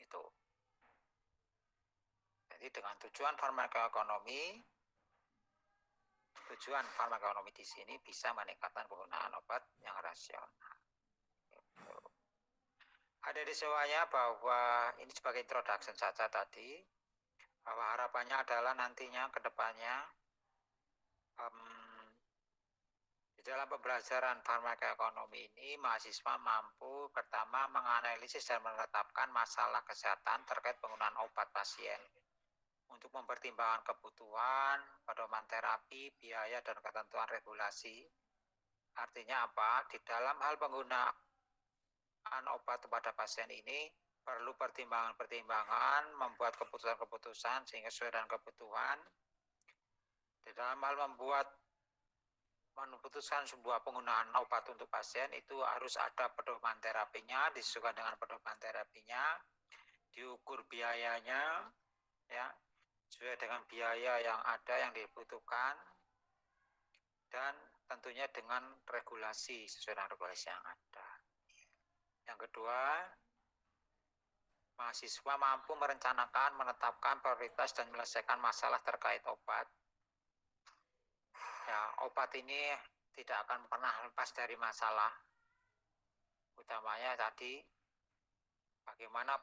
Itu. Jadi dengan tujuan farmakoekonomi di sini bisa meningkatkan penggunaan obat yang rasional. Gitu. Ada di semuanya bahwa ini sebagai introduction saja tadi, bahwa harapannya adalah nantinya ke depannya di dalam pembelajaran farmakoekonomi ini mahasiswa mampu pertama menganalisis dan menetapkan masalah kesehatan terkait penggunaan obat pasien untuk mempertimbangkan kebutuhan, pedoman terapi, biaya, dan ketentuan regulasi. Artinya apa? Di dalam hal penggunaan obat kepada pasien ini perlu pertimbangan-pertimbangan, membuat keputusan-keputusan sehingga sesuai dengan kebutuhan. Di dalam hal memutuskan sebuah penggunaan obat untuk pasien itu harus ada pedoman terapinya, disesuaikan dengan pedoman terapinya, diukur biayanya, ya, sesuai dengan biaya yang ada yang dibutuhkan, dan tentunya dengan regulasi sesuai dengan regulasi yang ada. Yang kedua, mahasiswa mampu merencanakan, menetapkan prioritas dan menyelesaikan masalah terkait obat. Ya, obat ini tidak akan pernah lepas dari masalah. Utamanya tadi bagaimana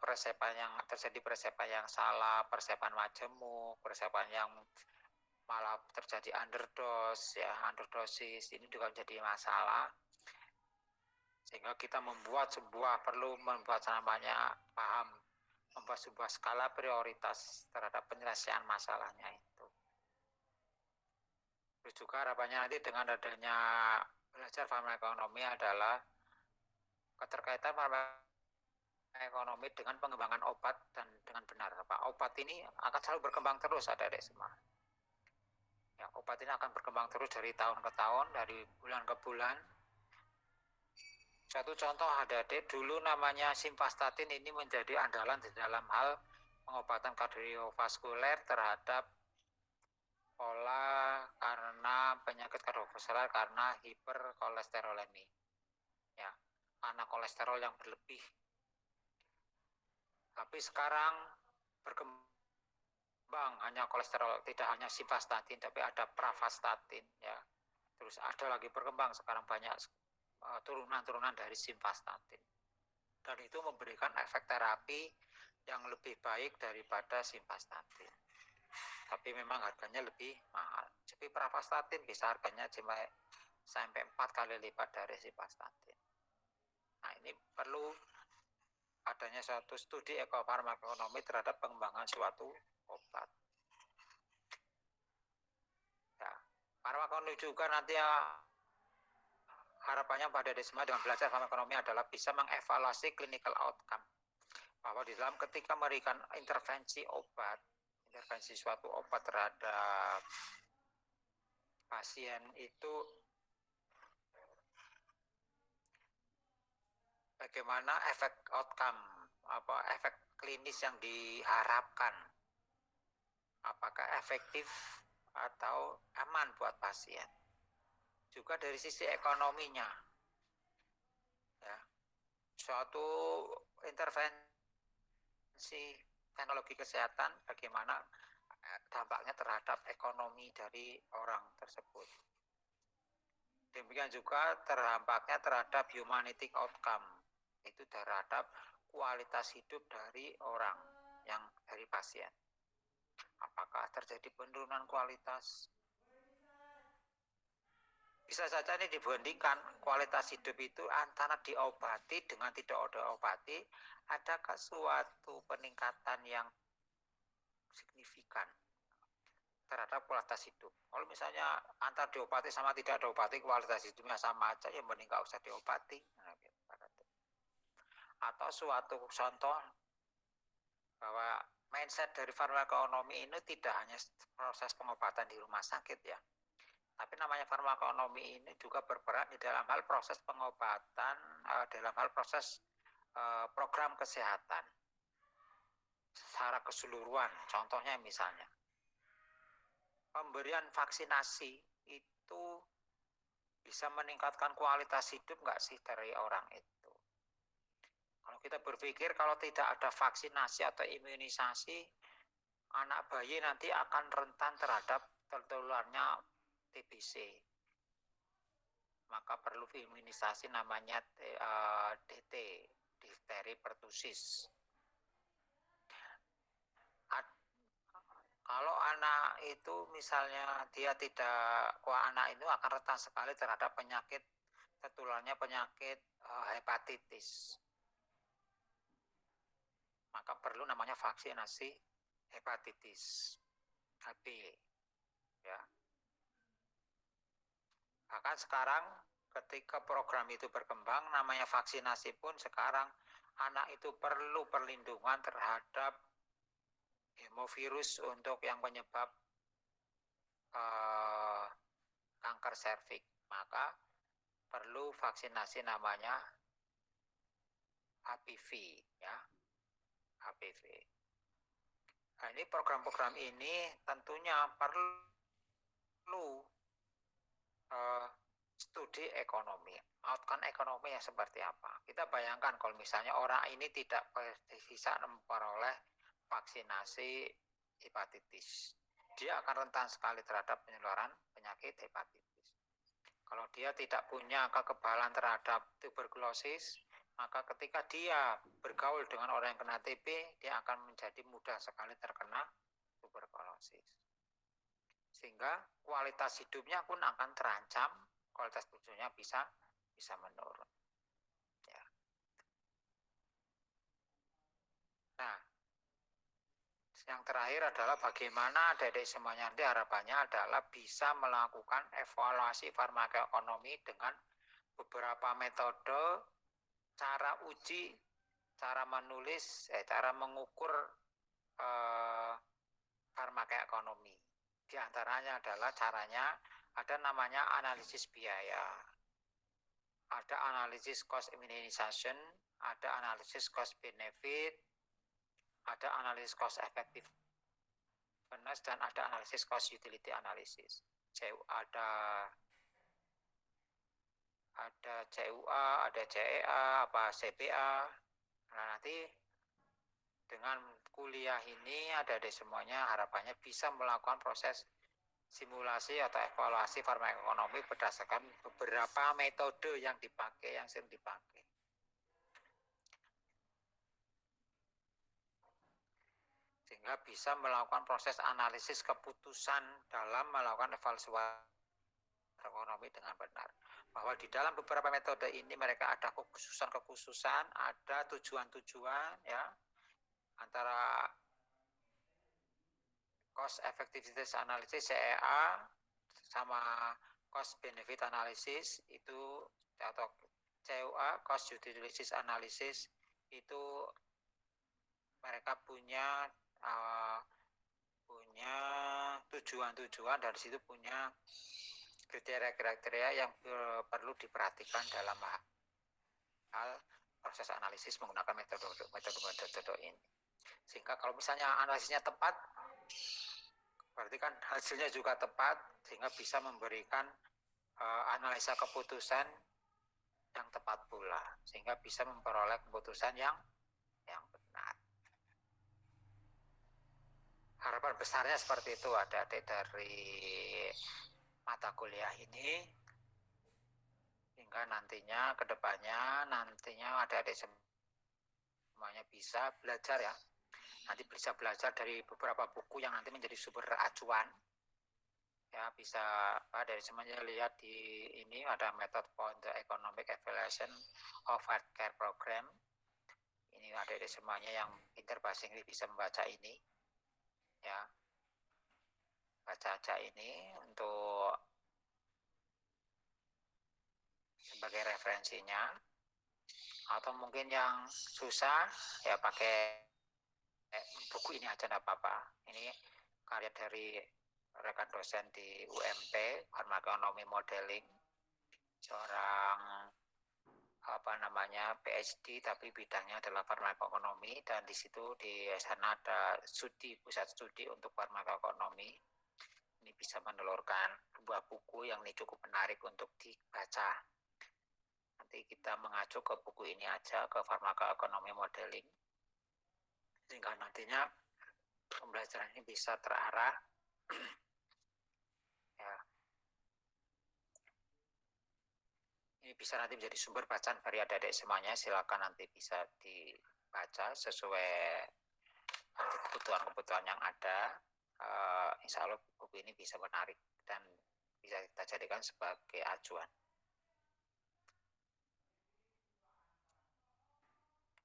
terjadi persepan yang salah, persepan majemuk, persepan yang malah terjadi underdose, ya, underdosis, ini juga menjadi masalah. Sehingga kita perlu membuat namanya membuat sebuah skala prioritas terhadap penyelesaian masalahnya itu. Terus juga harapannya nanti dengan adanya belajar farmakonomi adalah keterkaitan farmakonomi dengan pengembangan obat dan dengan benar. Obat ini akan selalu berkembang terus, adik-adik semua. Ya, obat ini akan berkembang terus dari tahun ke tahun, dari bulan ke bulan. Satu contoh adik-adik, dulu namanya simvastatin ini menjadi andalan di dalam hal pengobatan kardiovaskuler terhadap pola karena penyakit kardiovaskuler karena hiperkolesterolemi. Ya, karena kolesterol yang berlebih. Tapi sekarang berkembang hanya kolesterol, tidak hanya simvastatin, tapi ada pravastatin, ya. Terus ada lagi berkembang sekarang banyak turunan-turunan dari simvastatin. Dan itu memberikan efek terapi yang lebih baik daripada simvastatin. Tapi memang harganya lebih mahal. Jadi pravastatin bisa harganya sampai 4 kali lipat dari simvastatin. Nah, ini perlu adanya suatu studi ekofarmakonomi terhadap pengembangan suatu obat. Ya, farmakonomi juga nanti harapannya pada Desma dengan belajar farmakonomi adalah bisa mengevaluasi clinical outcome. Bahwa di dalam ketika memberikan intervensi suatu obat terhadap pasien itu bagaimana efek outcome, efek klinis yang diharapkan, apakah efektif atau aman buat pasien. Juga dari sisi ekonominya, ya, suatu intervensi teknologi kesehatan bagaimana dampaknya terhadap ekonomi dari orang tersebut. Demikian juga dampaknya terhadap humanity outcome, itu terhadap kualitas hidup dari orang dari pasien. Apakah terjadi penurunan kualitas? Bisa saja ini dibandingkan kualitas hidup itu antara diobati dengan tidak diobati, adakah suatu peningkatan yang signifikan terhadap kualitas hidup. Kalau misalnya antar diobati sama tidak diobati kualitas hidupnya sama aja, ya mending nggak usah diobati. Atau suatu contoh bahwa mindset dari farmakonomi ini tidak hanya proses pengobatan di rumah sakit, ya, tapi namanya farmakonomi ini juga berperan di dalam hal proses pengobatan, dalam hal proses program kesehatan secara keseluruhan. Contohnya misalnya pemberian vaksinasi itu bisa meningkatkan kualitas hidup nggak sih dari orang itu? Kalau kita berpikir kalau tidak ada vaksinasi atau imunisasi, anak bayi nanti akan rentan terhadap tertularnya TBC. Maka perlu imunisasi namanya DT, difteri pertusis. Kalau anak itu misalnya anak itu akan rentan sekali terhadap tertularnya penyakit hepatitis. Maka perlu namanya vaksinasi hepatitis HB, ya. Bahkan sekarang ketika program itu berkembang, namanya vaksinasi pun sekarang anak itu perlu perlindungan terhadap hemovirus untuk yang penyebab kanker serviks, maka perlu vaksinasi namanya HPV ya, HPV. Nah, ini program-program ini tentunya perlu studi ekonomi, outcome ekonomi yang seperti apa. Kita bayangkan kalau misalnya orang ini tidak bisa memperoleh vaksinasi hepatitis, dia akan rentan sekali terhadap penularan penyakit hepatitis. Kalau dia tidak punya kekebalan terhadap tuberkulosis, maka ketika dia bergaul dengan orang yang kena TB, dia akan menjadi mudah sekali terkena tuberkulosis. Sehingga kualitas hidupnya pun akan terancam, kualitas hidupnya bisa menurun. Ya. Nah, yang terakhir adalah bagaimana adik-adik semuanya nanti harapannya adalah bisa melakukan evaluasi farmakoekonomi dengan beberapa metode, cara uji, cara menulis, cara mengukur farmakoekonomi. Di antaranya adalah caranya ada namanya analisis biaya, ada analisis cost immunization, ada analisis cost benefit, ada analisis cost effectiveness, dan ada analisis cost utility analysis. Ada CUA, ada CEA, CBA. Nah, nanti dengan kuliah ini adik-adik semuanya harapannya bisa melakukan proses simulasi atau evaluasi farmakoekonomi berdasarkan beberapa metode yang dipakai, yang sering dipakai. Sehingga bisa melakukan proses analisis keputusan dalam melakukan evaluasi ekonomi dengan benar. Bahwa di dalam beberapa metode ini mereka ada kekhususan, ada tujuan-tujuan ya, antara cost effectiveness analysis CEA sama cost benefit analysis itu, atau CUA cost utility analysis itu mereka punya tujuan-tujuan, dari situ punya kriteria-kriteria yang perlu diperhatikan dalam hal proses analisis menggunakan metode ini. Sehingga kalau misalnya analisisnya tepat, berarti kan hasilnya juga tepat, sehingga bisa memberikan analisa keputusan yang tepat pula, sehingga bisa memperoleh keputusan yang benar. Harapan besarnya seperti itu adik-adik dari mata kuliah ini, hingga nantinya kedepannya adik-adik semuanya bisa belajar ya. Nanti bisa belajar dari beberapa buku yang nanti menjadi sumber acuan. Ya, bisa dari semuanya lihat di ini ada method for the economic evaluation of healthcare program. Ini ada semuanya yang pintar bahasa Inggris bisa membaca ini. Ya. Baca aja ini untuk sebagai referensinya. Atau mungkin yang susah ya pakai buku ini aja enggak apa-apa. Ini karya dari rekan dosen di UMP, Farmakonomi Modeling, seorang PhD tapi bidangnya adalah farmakoekonomi, dan di situ di sana ada pusat studi untuk farmakoekonomi. Ini bisa menelurkan sebuah buku yang ini cukup menarik untuk dibaca. Nanti kita mengacu ke buku ini aja, ke Farmakoekonomi Modeling, sehingga nantinya pembelajaran ini bisa terarah. Ya. Ini bisa nanti menjadi sumber bacaan bagi adik-adik semuanya. Silakan nanti bisa dibaca sesuai kebutuhan-kebutuhan yang ada. Insya Allah buku ini bisa menarik dan bisa kita jadikan sebagai acuan.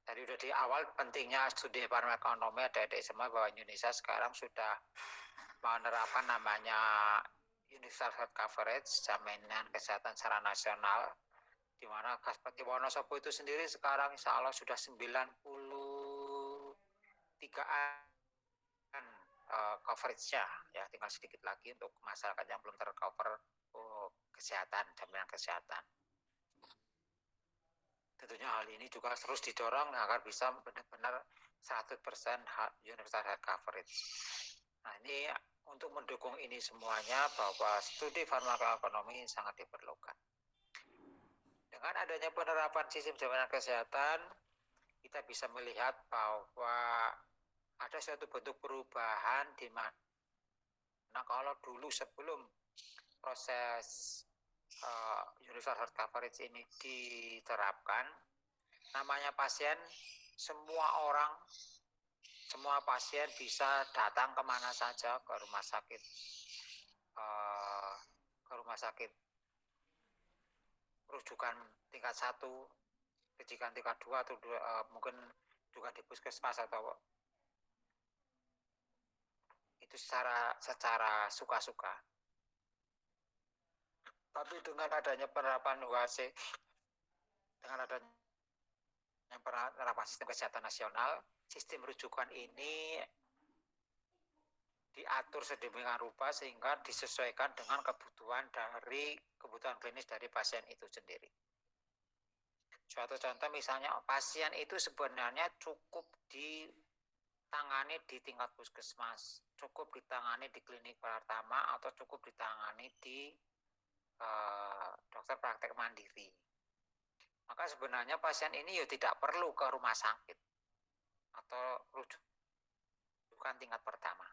Tadi udah di awal pentingnya studi farmakonomi, adik-adik semua bahwa Indonesia sekarang sudah menerapkan namanya universal health coverage, jaminan kesehatan secara nasional, di mana Kabupaten Wonosobo itu sendiri sekarang insya Allah sudah 93an coverage-nya, ya tinggal sedikit lagi untuk masyarakat yang belum tercover kesehatan, jaminan kesehatan. Tentunya hal ini juga terus didorong agar bisa benar-benar 100% universal health coverage. Nah, ini untuk mendukung ini semuanya bahwa studi farmakoekonomi sangat diperlukan. Dengan adanya penerapan sistem jaminan kesehatan, kita bisa melihat bahwa ada suatu bentuk perubahan di mana kalau dulu sebelum proses universal health coverage ini diterapkan, namanya pasien, semua pasien bisa datang kemana saja ke rumah sakit, rujukan tingkat 1, rujukan tingkat 2 atau mungkin juga di puskesmas atau itu secara suka-suka. Tapi dengan adanya penerapan UHC, dengan adanya penerapan sistem kesehatan nasional, sistem rujukan ini diatur sedemikian rupa sehingga disesuaikan dengan kebutuhan klinis dari pasien itu sendiri. Suatu contoh misalnya pasien itu sebenarnya cukup ditangani di tingkat puskesmas, cukup ditangani di klinik pertama atau cukup ditangani di dokter praktek mandiri. Maka sebenarnya pasien ini ya tidak perlu ke rumah sakit atau rujukan tingkat pertama.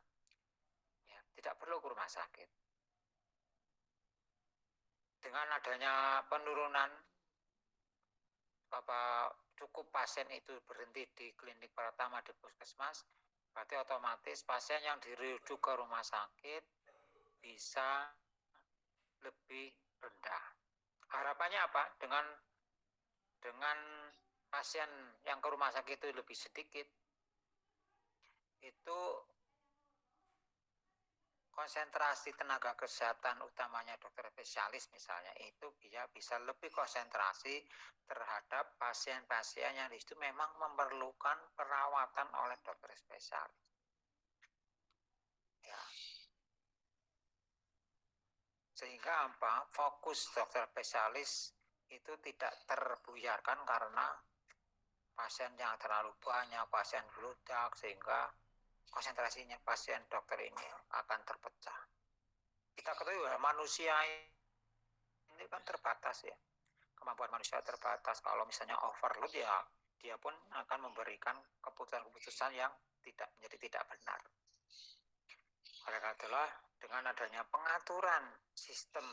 Ya, tidak perlu ke rumah sakit. Dengan adanya penurunan cukup pasien itu berhenti di klinik pertama di puskesmas, berarti otomatis pasien yang dirujuk ke rumah sakit bisa lebih rendah. Harapannya apa? Dengan pasien yang ke rumah sakit itu lebih sedikit, itu konsentrasi tenaga kesehatan utamanya dokter spesialis misalnya itu bisa lebih konsentrasi terhadap pasien-pasien yang di situ memang memerlukan perawatan oleh dokter spesialis. Ya. Sehingga fokus dokter spesialis itu tidak terbuyarkan karena pasien yang terlalu banyak, pasien bludak, sehingga konsentrasinya pasien dokter ini akan terpecah. Kita ketahui manusia ini kan terbatas ya, kemampuan manusia terbatas. Kalau misalnya overload ya dia pun akan memberikan keputusan-keputusan yang menjadi tidak benar. Oleh karena itulah dengan adanya pengaturan sistem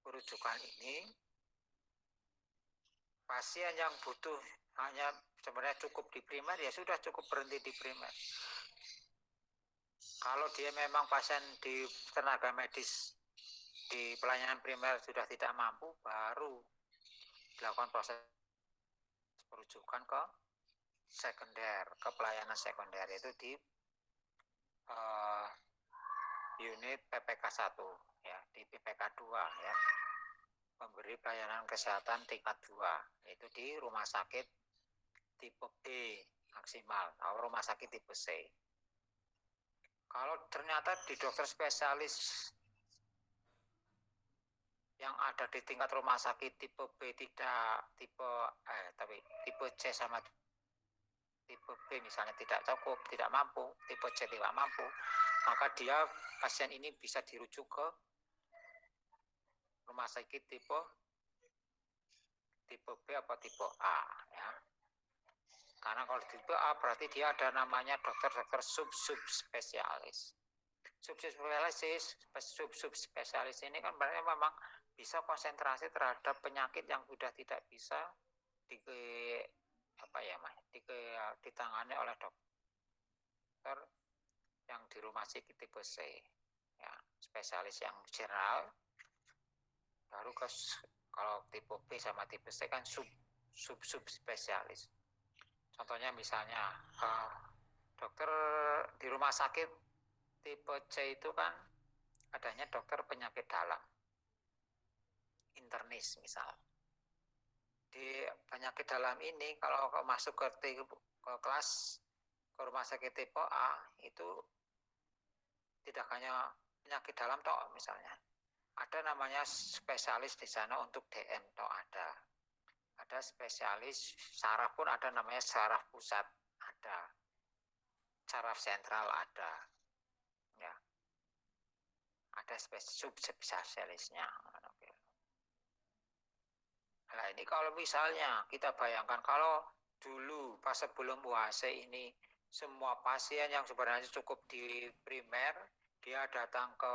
rujukan ini, pasien yang butuh hanya sebenarnya cukup di primer ya sudah cukup berhenti di primer. Kalau dia memang pasien di tenaga medis di pelayanan primer sudah tidak mampu, baru dilakukan proses perujukan ke sekunder, ke pelayanan sekunder, yaitu di unit PPK 1 ya, di PPK 2 ya, memberi pelayanan kesehatan tingkat 2, yaitu di rumah sakit tipe B maksimal atau rumah sakit tipe C. Kalau ternyata di dokter spesialis yang ada di tingkat rumah sakit tipe B tapi tipe C sama tipe B misalnya tidak cukup, tidak mampu, tipe C tidak mampu, maka pasien ini bisa dirujuk ke rumah sakit tipe B atau tipe A ya. Karena kalau tipe A berarti dia ada namanya dokter subspesialis. Subspesialis ini kan berarti memang bisa konsentrasi terhadap penyakit yang sudah tidak bisa ditangani oleh dokter yang di rumah sakit tipe C ya, spesialis yang general. Baru kalau tipe B sama tipe C kan subspesialis. Contohnya misalnya dokter di rumah sakit tipe C itu kan adanya dokter penyakit dalam, internis misal. Di penyakit dalam ini kalau masuk ke kelas ke rumah sakit tipe A itu tidak hanya penyakit dalam toh misalnya. Ada namanya spesialis di sana untuk DM toh ada. Ada spesialis saraf pun ada namanya saraf pusat ada. Saraf sentral ada. Ya. Ada subspesialisnya. Nah ini kalau misalnya kita bayangkan kalau dulu pas sebelum UHC ini semua pasien yang sebenarnya cukup di primer dia datang ke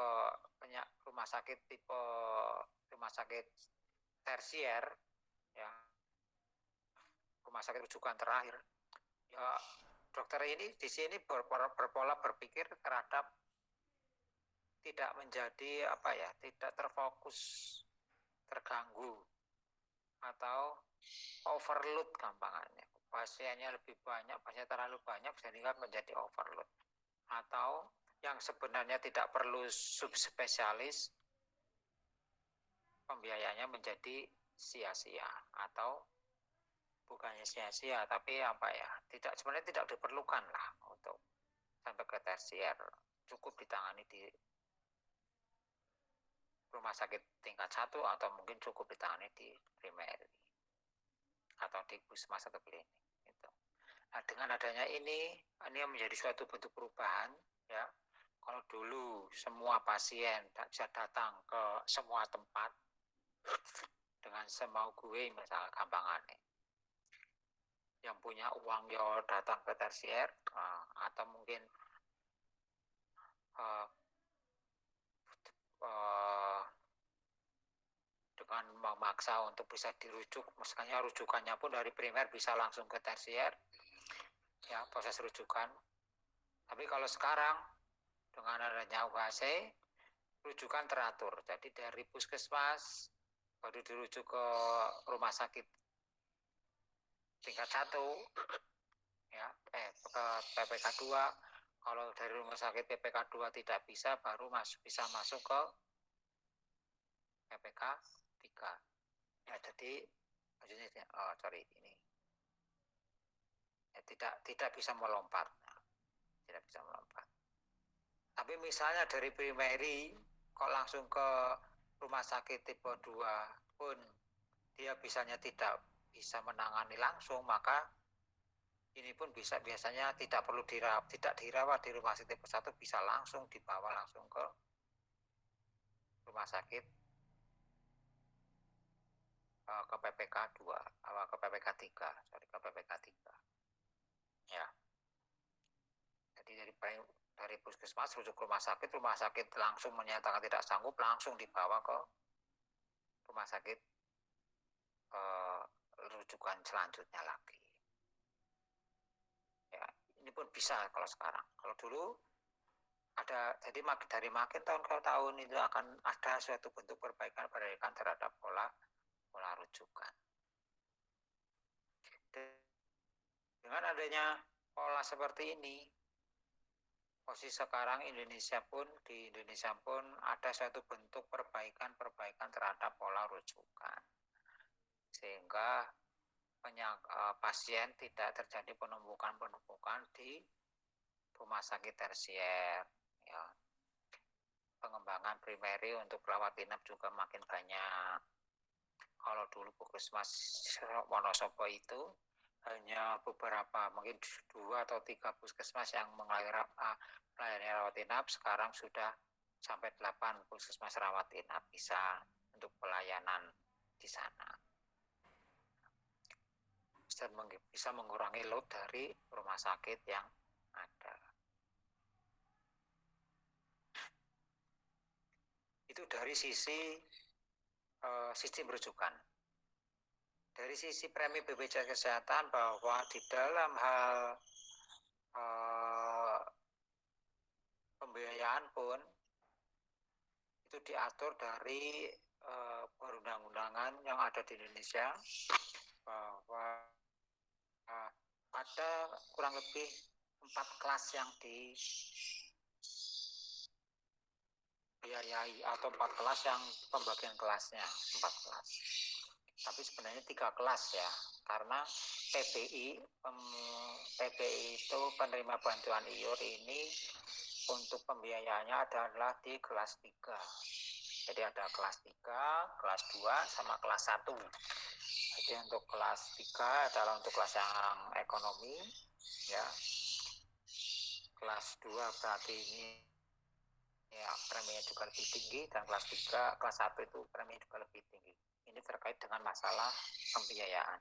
rumah sakit tipe rumah sakit tersier ya rumah sakit rujukan terakhir ya dokter ini di sini berpola berpikir terhadap tidak menjadi apa ya tidak terfokus terganggu atau overload gampangannya pasiennya lebih banyak pasien terlalu banyak sehingga menjadi overload atau yang sebenarnya tidak perlu subspesialis pembiayanya menjadi sia-sia atau bukannya sia-sia tapi apa ya tidak sebenarnya tidak diperlukan lah untuk sampai ke tersier cukup ditangani di rumah sakit tingkat 1 atau mungkin cukup ditangani di primer atau di puskesmas atau klinik gitu. Nah dengan adanya ini menjadi suatu bentuk perubahan ya kalau dulu semua pasien bisa datang ke semua tempat dengan semau gue misalnya gampangannya yang punya uang ya datang ke tersier atau mungkin dengan memaksa untuk bisa dirujuk misalnya rujukannya pun dari primer bisa langsung ke tersier ya proses rujukan tapi kalau sekarang dengan adanya UHC rujukan teratur jadi dari puskesmas baru dirujuk ke rumah sakit tingkat 1 ya ke PPK 2 kalau dari rumah sakit PPK 2 tidak bisa baru bisa masuk ke PPK 3 ya jadi maksudnya ini ya, tidak bisa melompat tidak bisa melompat tapi misalnya dari primary kok langsung ke rumah sakit tipe 2 pun dia bisanya tidak bisa menangani langsung maka ini pun biasanya tidak perlu tidak dirawat di rumah sakit tipe 1 bisa langsung dibawa langsung ke rumah sakit ke PPK 2 ke PPK 3 ke PPK 3 ya jadi dari puskesmas rujuk ke rumah sakit langsung menyatakan tidak sanggup langsung dibawa ke rumah sakit rujukan selanjutnya lagi ya ini pun bisa kalau sekarang kalau dulu ada jadi dari makin tahun ke tahun itu akan ada suatu bentuk perbaikan terhadap pola rujukan dengan adanya pola seperti ini posisi sekarang di Indonesia pun ada suatu bentuk perbaikan terhadap pola rujukan sehingga pasien tidak terjadi penumpukan di rumah sakit tersier ya pengembangan primary untuk rawat inap juga makin banyak kalau dulu puskesmas Wonosobo itu hanya beberapa mungkin 2 atau 3 puskesmas yang melayani rawat inap sekarang sudah sampai 8 puskesmas rawat inap bisa untuk pelayanan di sana bisa mengurangi load dari rumah sakit yang ada itu dari sisi sistem rujukan dari sisi premi BPJS Kesehatan bahwa di dalam hal pembiayaan pun itu diatur dari perundang-undangan yang ada di Indonesia bahwa ada kurang lebih 4 kelas yang dibiayai atau 4 kelas yang pembagian kelasnya 4 kelas tapi sebenarnya 3 kelas ya karena PBI itu penerima bantuan iur ini untuk pembiayaannya adalah di kelas 3. Jadi ada kelas 3, kelas 2, sama kelas 1. Jadi untuk kelas 3 adalah untuk kelas yang ekonomi, ya. Kelas 2 berarti ini ya preminya juga lebih tinggi, dan kelas 3, kelas 1 itu preminya juga lebih tinggi. Ini terkait dengan masalah pembiayaan.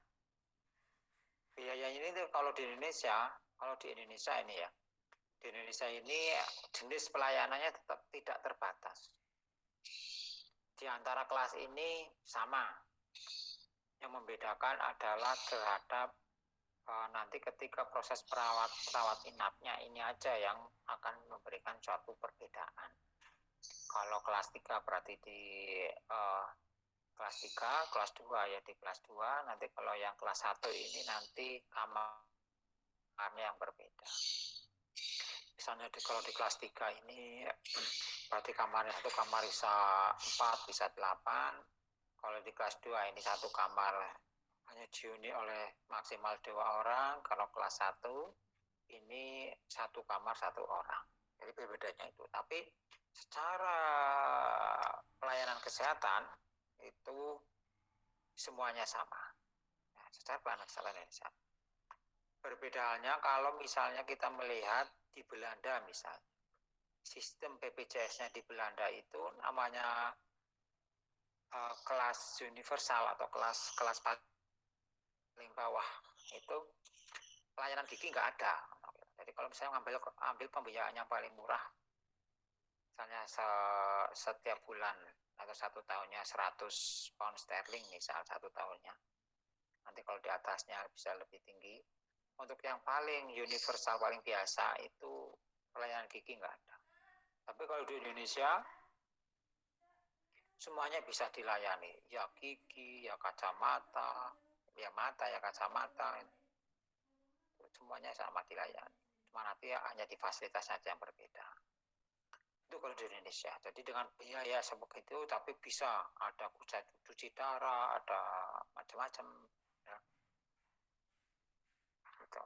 Biaya ini tuh kalau di Indonesia ini ya, di Indonesia ini jenis pelayanannya tetap tidak terbatas. Di antara kelas ini sama. Yang membedakan adalah terhadap nanti ketika proses perawat inapnya ini aja yang akan memberikan suatu perbedaan. Kalau kelas 3 berarti di kelas 3, kelas 2 ya di kelas 2. Nanti kalau yang kelas 1 ini nanti kamarnya yang berbeda. Misalnya kalau di kelas 3 ini berarti kamarnya satu kamar bisa 4, bisa 8. Kalau di kelas 2 ini satu kamar hanya dihuni oleh maksimal 2 orang. Kalau kelas 1 ini satu kamar 1 orang. Jadi bedanya itu. Tapi secara pelayanan kesehatan itu semuanya sama. Nah, secara pelayanan kesehatan ini sama. Berbeda halnya kalau misalnya kita melihat di Belanda misalnya. Sistem BPJS-nya di Belanda itu namanya kelas universal atau kelas paling bawah. Itu pelayanan gigi nggak ada. Jadi kalau misalnya ambil pembiayaan yang paling murah, misalnya setiap bulan atau 1 tahunnya 100 pound sterling misal 1 tahunnya. Nanti kalau di atasnya bisa lebih tinggi. Untuk yang paling universal, paling biasa itu pelayanan gigi nggak ada. Tapi kalau di Indonesia semuanya bisa dilayani, ya gigi, ya kacamata, ya mata, ya kacamata, semuanya sama dilayani. Cuma nanti ya hanya di fasilitas saja yang berbeda. Itu kalau di Indonesia. Jadi dengan biaya seperti itu, tapi bisa ada cuci darah, ada macam-macam. Ya. Gitu.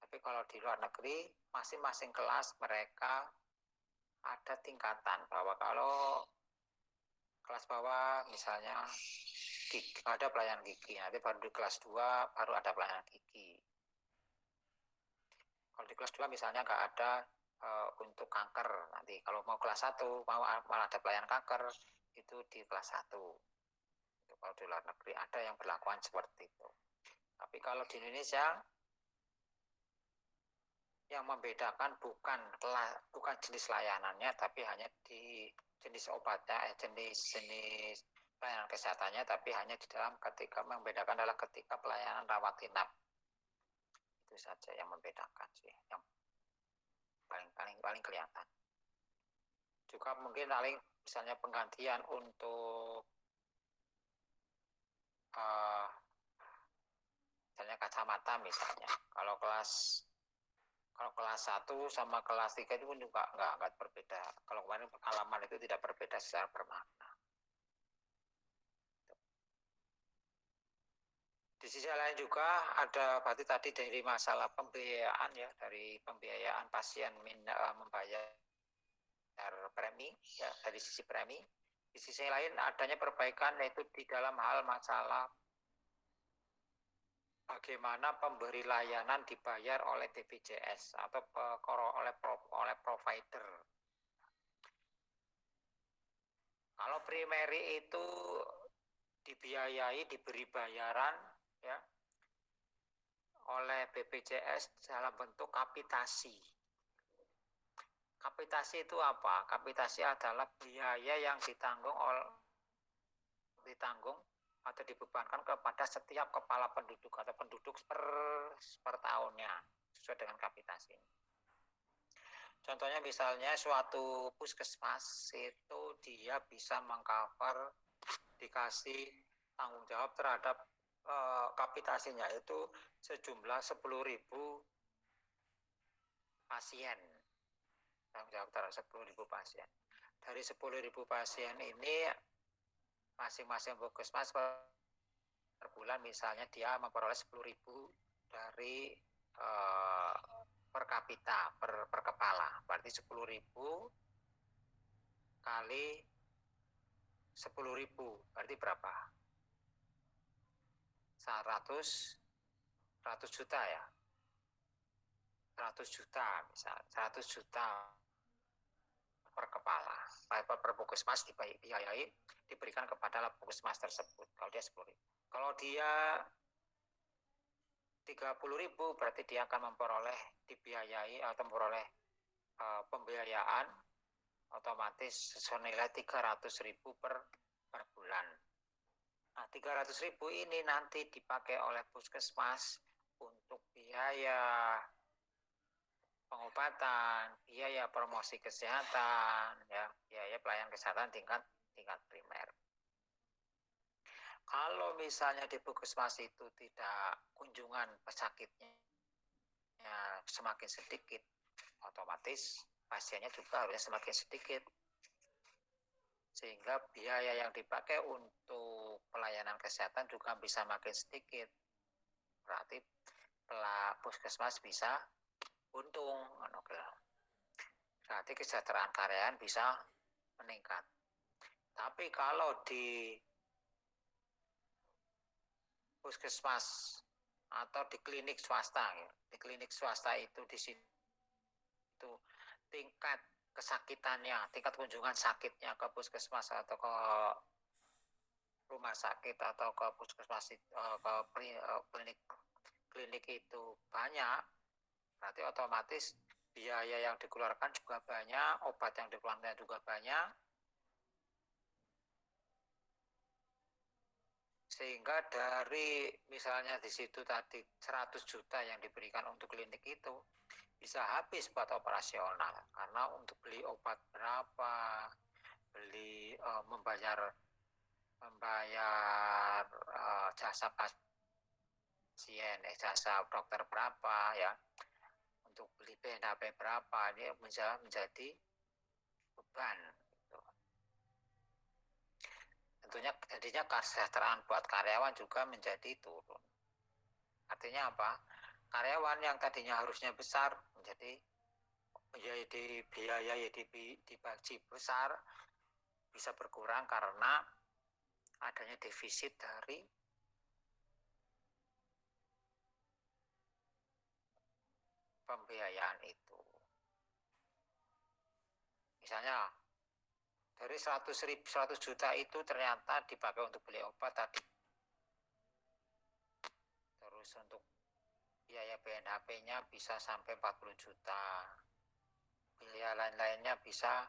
Tapi kalau di luar negeri, masing-masing kelas mereka ada tingkatan bahwa kalau kelas bawah misalnya ada pelayanan gigi, nanti baru di kelas 2 baru ada pelayanan gigi. Kalau di kelas 2 misalnya nggak ada untuk kanker, nanti kalau mau kelas 1 malah ada pelayanan kanker itu di kelas 1. Itu kalau di luar negeri ada yang berlakuan seperti itu. Tapi kalau di Indonesia yang membedakan bukan jenis layanannya, tapi hanya di jenis obatnya, jenis pelayanan kesehatannya, tapi hanya di dalam ketika membedakan adalah ketika pelayanan rawat inap. Itu saja yang membedakan sih, yang paling kelihatan. Juga mungkin misalnya penggantian untuk misalnya kacamata misalnya. Kalau kelas 1 sama kelas 3 itu pun juga nggak berbeda. Kalau kemarin pengalaman itu tidak berbeda secara bermakna. Di sisi lain juga ada berarti tadi dari masalah pembiayaan ya, dari pembiayaan pasien membayar premi ya, dari sisi premi. Di sisi lain adanya perbaikan yaitu di dalam hal masalah bagaimana pemberi layanan dibayar oleh BPJS atau oleh provider. Kalau primary itu dibiayai, diberi bayaran ya oleh BPJS dalam bentuk kapitasi. Kapitasi itu apa? Kapitasi adalah biaya yang ditanggung atau dibebankan kepada setiap kepala penduduk atau penduduk per tahunnya sesuai dengan kapitasi. Contohnya misalnya suatu puskesmas itu dia bisa mengcover, dikasih tanggung jawab terhadap kapitasinya itu sejumlah 10.000 pasien. Tanggung jawab terhadap 10.000 pasien. Dari 10.000 pasien ini masing-masing puskesmas per bulan misalnya dia memperoleh 10.000 dari per kapita, per kepala. Berarti 10.000 kali 10.000 berarti berapa? 100 juta ya. 100 juta misal, 100 juta per kepala. Per puskesmas dibiayai diberikan kepada puskesmas tersebut. Kalau dia 10.000. Kalau dia 30.000 berarti dia akan memperoleh dibiayai atau memperoleh pembiayaan otomatis senilai 300.000 per bulan. Nah, 300.000 ini nanti dipakai oleh puskesmas untuk biaya pengobatan, biaya promosi kesehatan, ya, biaya pelayanan kesehatan tingkat primer. Kalau misalnya di puskesmas itu tidak kunjungan pesakitnya semakin sedikit, otomatis pasiennya juga harusnya semakin sedikit. Sehingga biaya yang dipakai untuk pelayanan kesehatan juga bisa makin sedikit. Berarti puskesmas bisa untung. Berarti kesejahteraan karyawan bisa meningkat. Tapi kalau di puskesmas atau di klinik swasta, ya, di klinik swasta itu di situ tingkat kesakitannya, tingkat kunjungan sakitnya ke puskesmas atau ke rumah sakit atau ke puskesmas ke klinik itu banyak, berarti otomatis biaya yang dikeluarkan juga banyak, obat yang dikeluarkan juga banyak, sehingga dari misalnya di situ tadi 100 juta yang diberikan untuk klinik itu bisa habis buat operasional, karena untuk beli obat berapa, beli membayar jasa pasien, jasa dokter berapa ya, untuk beli PNHP berapa, ini menjadi beban. Gitu. Tentunya jadinya kesejahteraan buat karyawan juga menjadi turun. Artinya apa? Karyawan yang tadinya harusnya besar menjadi biaya dibagi besar bisa berkurang karena adanya defisit dari pembiayaan itu. Misalnya dari 100 juta itu ternyata dipakai untuk beli obat tadi. Terus untuk biaya BNHP-nya bisa sampai 40 juta. Biaya lain-lainnya bisa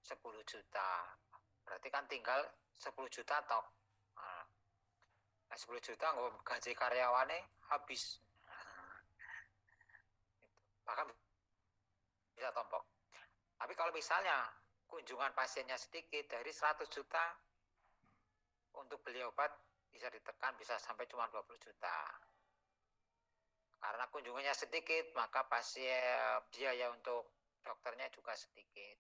10 juta. Berarti kan tinggal 10 juta toh. Nah, 10 juta nggak gaji karyawannya habis. Bahkan bisa tombok. Tapi kalau misalnya kunjungan pasiennya sedikit, dari 100 juta untuk beli obat bisa ditekan bisa sampai cuma 20 juta. Karena kunjungannya sedikit, maka biaya untuk dokternya juga sedikit.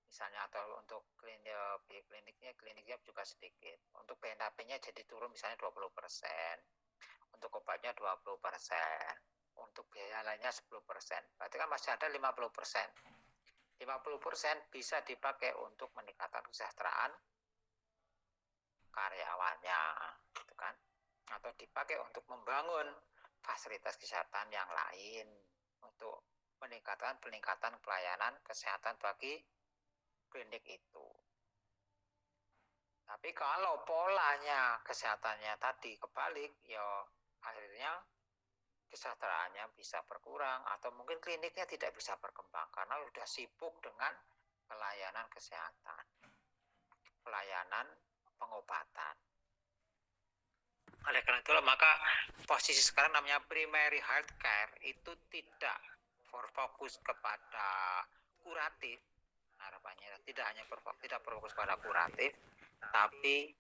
Misalnya atau untuk kliniknya juga sedikit. Untuk BNHP-nya jadi turun misalnya 20%. Untuk obatnya 20%. Untuk biaya lainnya 10%. Berarti kan masih ada 50%. 50% bisa dipakai untuk meningkatkan kesejahteraan karyawannya, gitu kan? Atau dipakai untuk membangun fasilitas kesehatan yang lain untuk peningkatan pelayanan kesehatan bagi klinik itu. Tapi kalau polanya kesehatannya tadi kebalik, ya akhirnya kesejahteraannya bisa berkurang atau mungkin kliniknya tidak bisa berkembang karena sudah sibuk dengan pelayanan kesehatan, pelayanan pengobatan. Oleh karena itulah maka posisi sekarang namanya primary health care itu tidak berfokus kepada kuratif, harapannya tidak hanya berfokus pada kuratif, tapi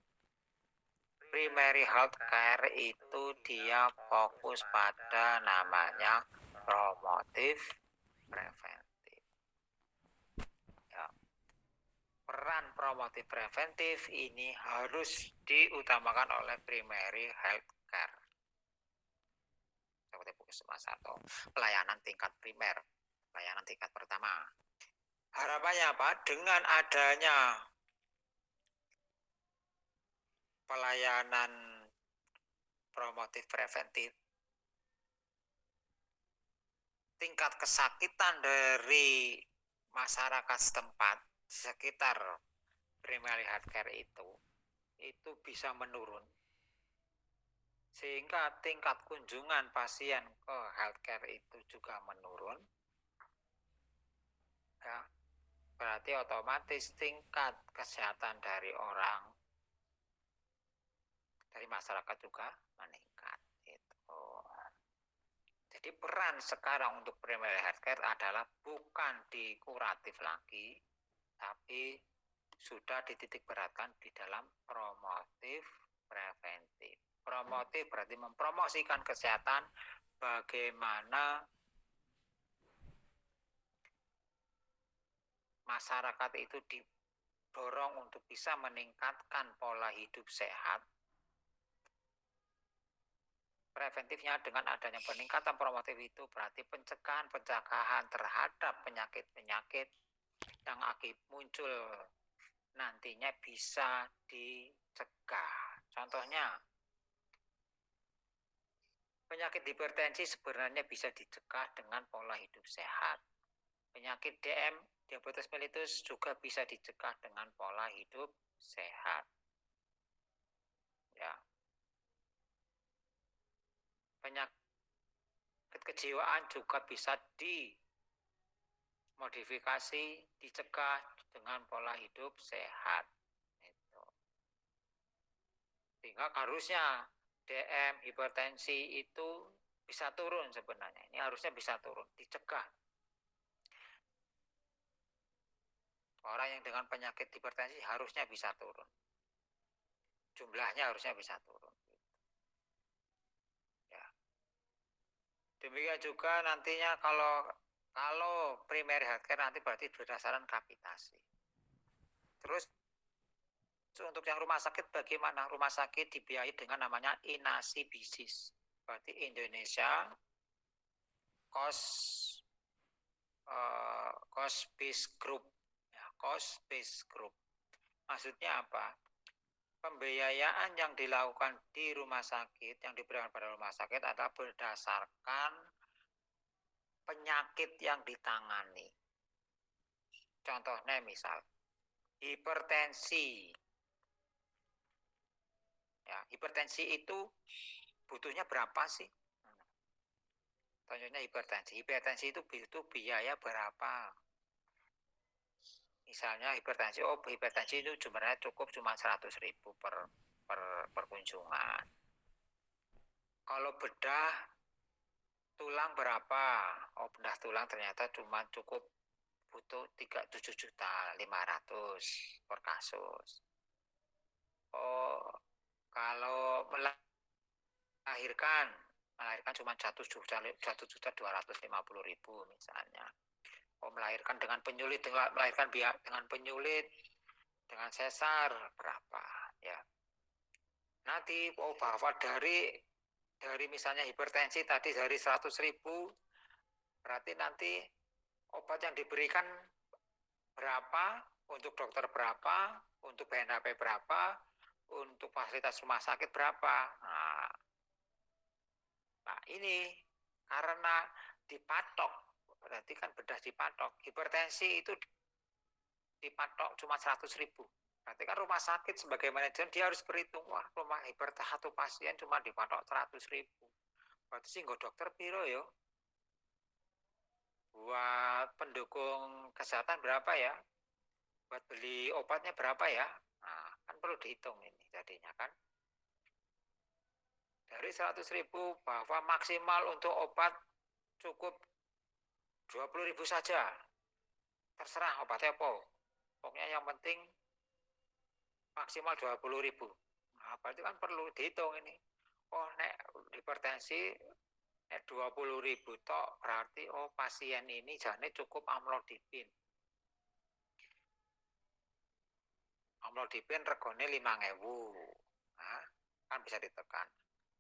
primary health care itu dia fokus pada namanya promotif preventif. Ya. Peran promotif preventif ini harus diutamakan oleh primary health care. puskesmas atau pelayanan tingkat primer, pelayanan tingkat pertama. Harapannya apa? Dengan adanya pelayanan promotif preventif, tingkat kesakitan dari masyarakat setempat sekitar primary healthcare itu bisa menurun, sehingga tingkat kunjungan pasien ke healthcare itu juga menurun. Ya, berarti otomatis tingkat kesehatan dari orang, dari masyarakat juga meningkat. Gitu. Jadi peran sekarang untuk primary healthcare adalah bukan di kuratif lagi, tapi sudah dititik beratkan di dalam promotif preventif. Promotif berarti mempromosikan kesehatan, bagaimana masyarakat itu didorong untuk bisa meningkatkan pola hidup sehat. Preventifnya dengan adanya peningkatan promotif itu berarti pencegahan terhadap penyakit-penyakit yang muncul nantinya bisa dicegah. Contohnya, penyakit hipertensi sebenarnya bisa dicegah dengan pola hidup sehat. Penyakit DM, diabetes mellitus, juga bisa dicegah dengan pola hidup sehat. Ya. Penyakit kejiwaan juga bisa dimodifikasi, dicegah dengan pola hidup sehat. Sehingga harusnya DM, hipertensi itu bisa turun sebenarnya. Ini harusnya bisa turun, dicegah. Orang yang dengan penyakit hipertensi harusnya bisa turun. Jumlahnya harusnya bisa turun. Ya. Demikian juga nantinya kalau primary healthcare nanti berarti berdasarkan kapitasi. Terus untuk yang rumah sakit bagaimana? Rumah sakit dibiayai dengan namanya INASI BISIS. Berarti Indonesia Cost Based Group. Ya, Cost Based Group. Maksudnya apa? Pembiayaan yang dilakukan di rumah sakit, yang diberikan pada rumah sakit adalah berdasarkan penyakit yang ditangani. Contohnya misal hipertensi. Ya, hipertensi itu butuhnya berapa sih? Contohnya hipertensi. Hipertensi itu butuh biaya berapa? Misalnya hipertensi itu sebenarnya cukup cuma 100.000 per kunjungan. Kalau bedah tulang berapa? Bedah tulang ternyata cuma cukup butuh 7.500.000 per kasus. Kalau melahirkan cuma 1.250.000 misalnya. Melahirkan dengan penyulit, dengan sesar berapa ya. Nanti bahwa dari misalnya hipertensi tadi dari 100.000, berarti nanti obat yang diberikan berapa, untuk dokter berapa, untuk BNHP berapa, untuk fasilitas rumah sakit berapa. Nah ini karena dipatok, berarti kan bedah dipatok. Hipertensi itu dipatok cuma 100.000. Berarti kan rumah sakit sebagai manajer dia harus berhitung, wah rumah hipertensi satu pasien cuma dipatok 100.000. Berarti sih nggak dokter piro yo. Buat pendukung kesehatan berapa ya? Buat beli obatnya berapa ya? Nah, kan perlu dihitung ini jadinya kan. Dari 100.000 bahwa maksimal untuk obat cukup 20.000 saja. Terserah obatnya apa. Pokoknya yang penting maksimal 20.000. Nah, berarti kan perlu dihitung ini. Nek hipertensi 20.000 tok berarti pasien ini jane cukup amlodipin. Amlodipin regane 5.000. Nah, kan bisa ditekan.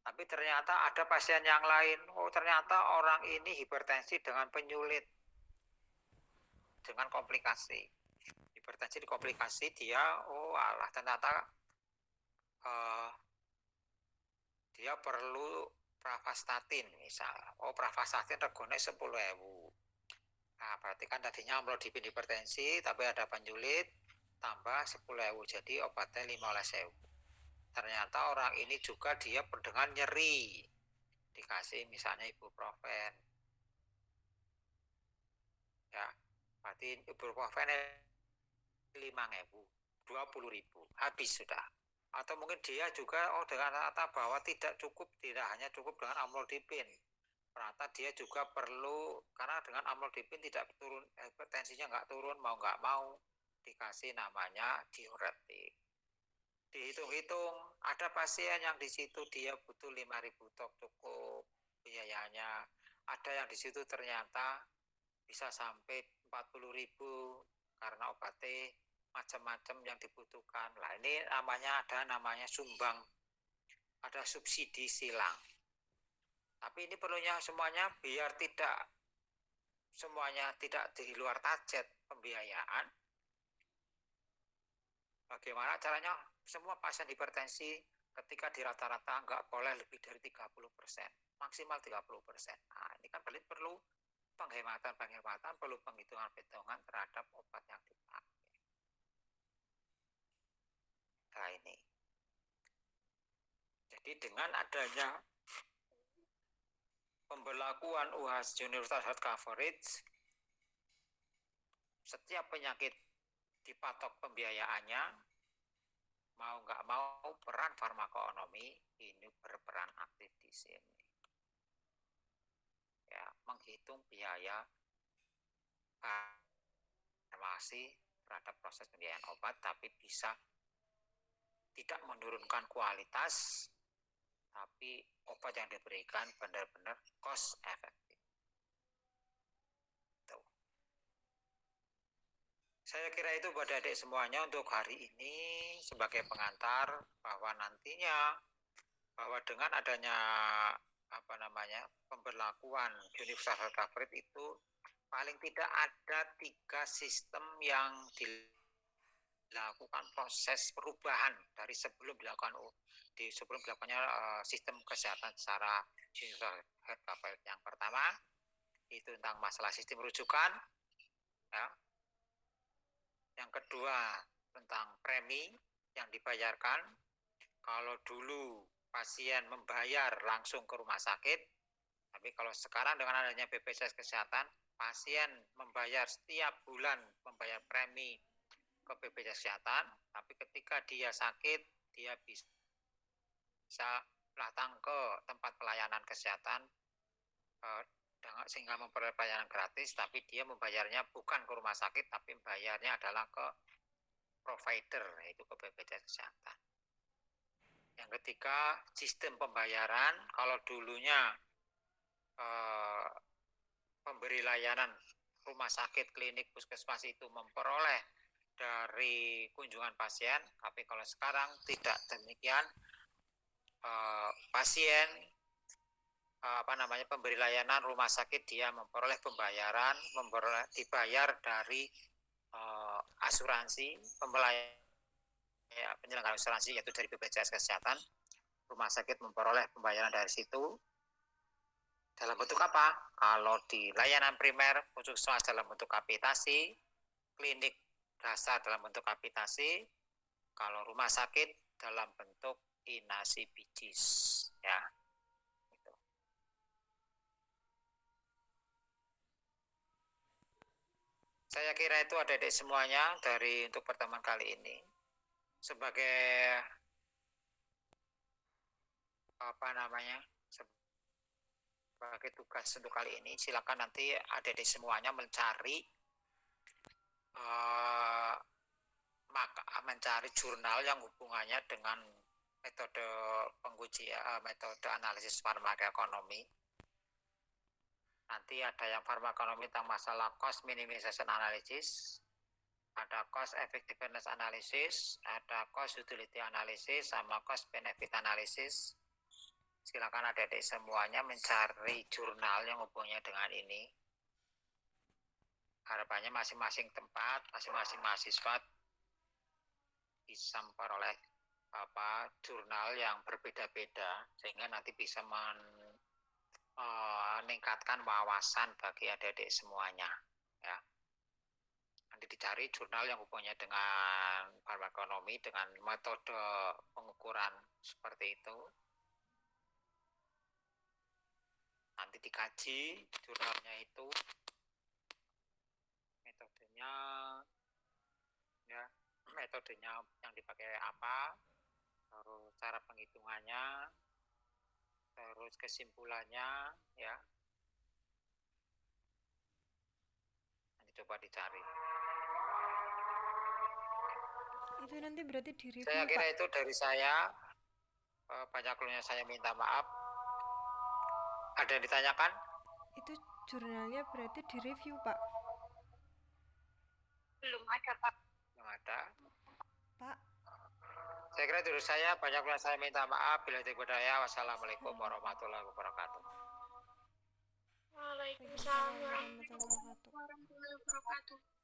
Tapi ternyata ada pasien yang lain, oh ternyata orang ini hipertensi dengan penyulit, dengan komplikasi. Hipertensi di komplikasi dia, oh alah ternyata dia perlu pravastatin misal. Oh pravastatin regone 10.000. Nah berarti kan tadinya amlodipin hipertensi, tapi ada penyulit, tambah 10.000, jadi obatnya 15.000. Ternyata orang ini juga dia dengan nyeri, dikasih misalnya ibuprofen. Ya, berarti ibuprofen 5.000, 20.000, habis sudah. Atau mungkin dia juga dengan rata bahwa tidak hanya cukup dengan amlodipin. Ternyata dia juga perlu, karena dengan amlodipin tidak turun, hipertensinya nggak turun, mau nggak mau dikasih namanya diuretik. Dihitung-hitung, ada pasien yang di situ dia butuh 5.000 tok cukup biayanya. Ada yang di situ ternyata bisa sampai 40.000 karena obatnya macam-macam yang dibutuhkan. Lah ini namanya sumbang, ada subsidi silang. Tapi ini perlunya semuanya biar semuanya tidak di luar target pembiayaan. Bagaimana caranya semua pasien hipertensi ketika di rata-rata nggak boleh lebih dari 30%, maksimal 30%. Nah ini kan perlu penghematan, perlu penghitungan terhadap obat yang dipakai. Nah ini. Jadi dengan adanya pemberlakuan UHS Universal Health Coverage, setiap penyakit dipatok pembiayaannya, mau nggak mau peran farmakonomi ini berperan aktif di sini. Ya, menghitung biaya farmasi terhadap proses pembiayaan obat, tapi bisa tidak menurunkan kualitas, tapi obat yang diberikan benar-benar cost efektif. Tuh. Saya kira itu buat adik semuanya untuk hari ini sebagai pengantar bahwa nantinya dengan adanya pemberlakuan Universal Health Coverage itu paling tidak ada 3 sistem yang dilakukan proses perubahan dari sebelum dilakukannya sistem kesehatan secara Universal Health Coverage. Yang pertama itu tentang masalah sistem rujukan, ya. Yang kedua tentang premi yang dibayarkan. Kalau dulu pasien membayar langsung ke rumah sakit, tapi kalau sekarang dengan adanya BPJS Kesehatan, pasien membayar setiap bulan membayar premi ke BPJS Kesehatan, tapi ketika dia sakit, dia bisa datang ke tempat pelayanan kesehatan sehingga memperoleh pelayanan gratis, tapi dia membayarnya bukan ke rumah sakit, tapi membayarnya adalah ke provider, yaitu ke BPJS Kesehatan. Yang ketiga, sistem pembayaran. Kalau dulunya pemberi layanan rumah sakit, klinik, puskesmas itu memperoleh dari kunjungan pasien, tapi kalau sekarang tidak demikian. Pasien pemberi layanan rumah sakit dia memperoleh pembayaran, dibayar dari asuransi penyelenggaraan asuransi, yaitu dari BPJS Kesehatan. Rumah sakit memperoleh pembayaran dari situ. Dalam bentuk apa? Kalau di layanan primer, puskesmas dalam bentuk kapitasi, klinik dasar dalam bentuk kapitasi, kalau rumah sakit dalam bentuk inasi bijis, ya. Gitu. Saya kira itu adik-adik semuanya untuk pertemuan kali ini. Sebagai sebagai tugas untuk kali ini, silakan nanti adik-adik semuanya mencari jurnal yang hubungannya dengan metode metode analisis farmakoekonomi. Nanti ada yang farmakonomi tentang masalah cost minimization analysis, ada cost effectiveness analysis, ada cost utility analysis, sama cost benefit analysis. silakan adik-adik semuanya mencari jurnal yang hubungannya dengan ini. Harapannya masing-masing tempat, masing-masing mahasiswa bisa memperoleh jurnal yang berbeda-beda sehingga nanti bisa meningkatkan wawasan bagi adik-adik semuanya, ya. Nanti dicari jurnal yang hubungannya dengan farmakonomi dengan metode pengukuran seperti itu. Nanti dikaji jurnalnya itu, metodenya, ya, metodenya yang dipakai apa, terus cara penghitungannya, terus kesimpulannya, ya. Nanti coba dicari. Itu nanti berarti di review, Saya kira Pak. itu dari saya. Banyak keluarnya saya minta maaf. Ada yang ditanyakan? Itu jurnalnya berarti di review, Pak. Belum ada, Pak. Yang ada. Pak. Saya kira dari saya. Banyak keluarnya saya minta maaf. Bila tidak berdaya. Wassalamualaikum warahmatullahi wabarakatuh. Waalaikumsalam Waalaikumsalam warahmatullahi wabarakatuh. warahmatullahi wabarakatuh.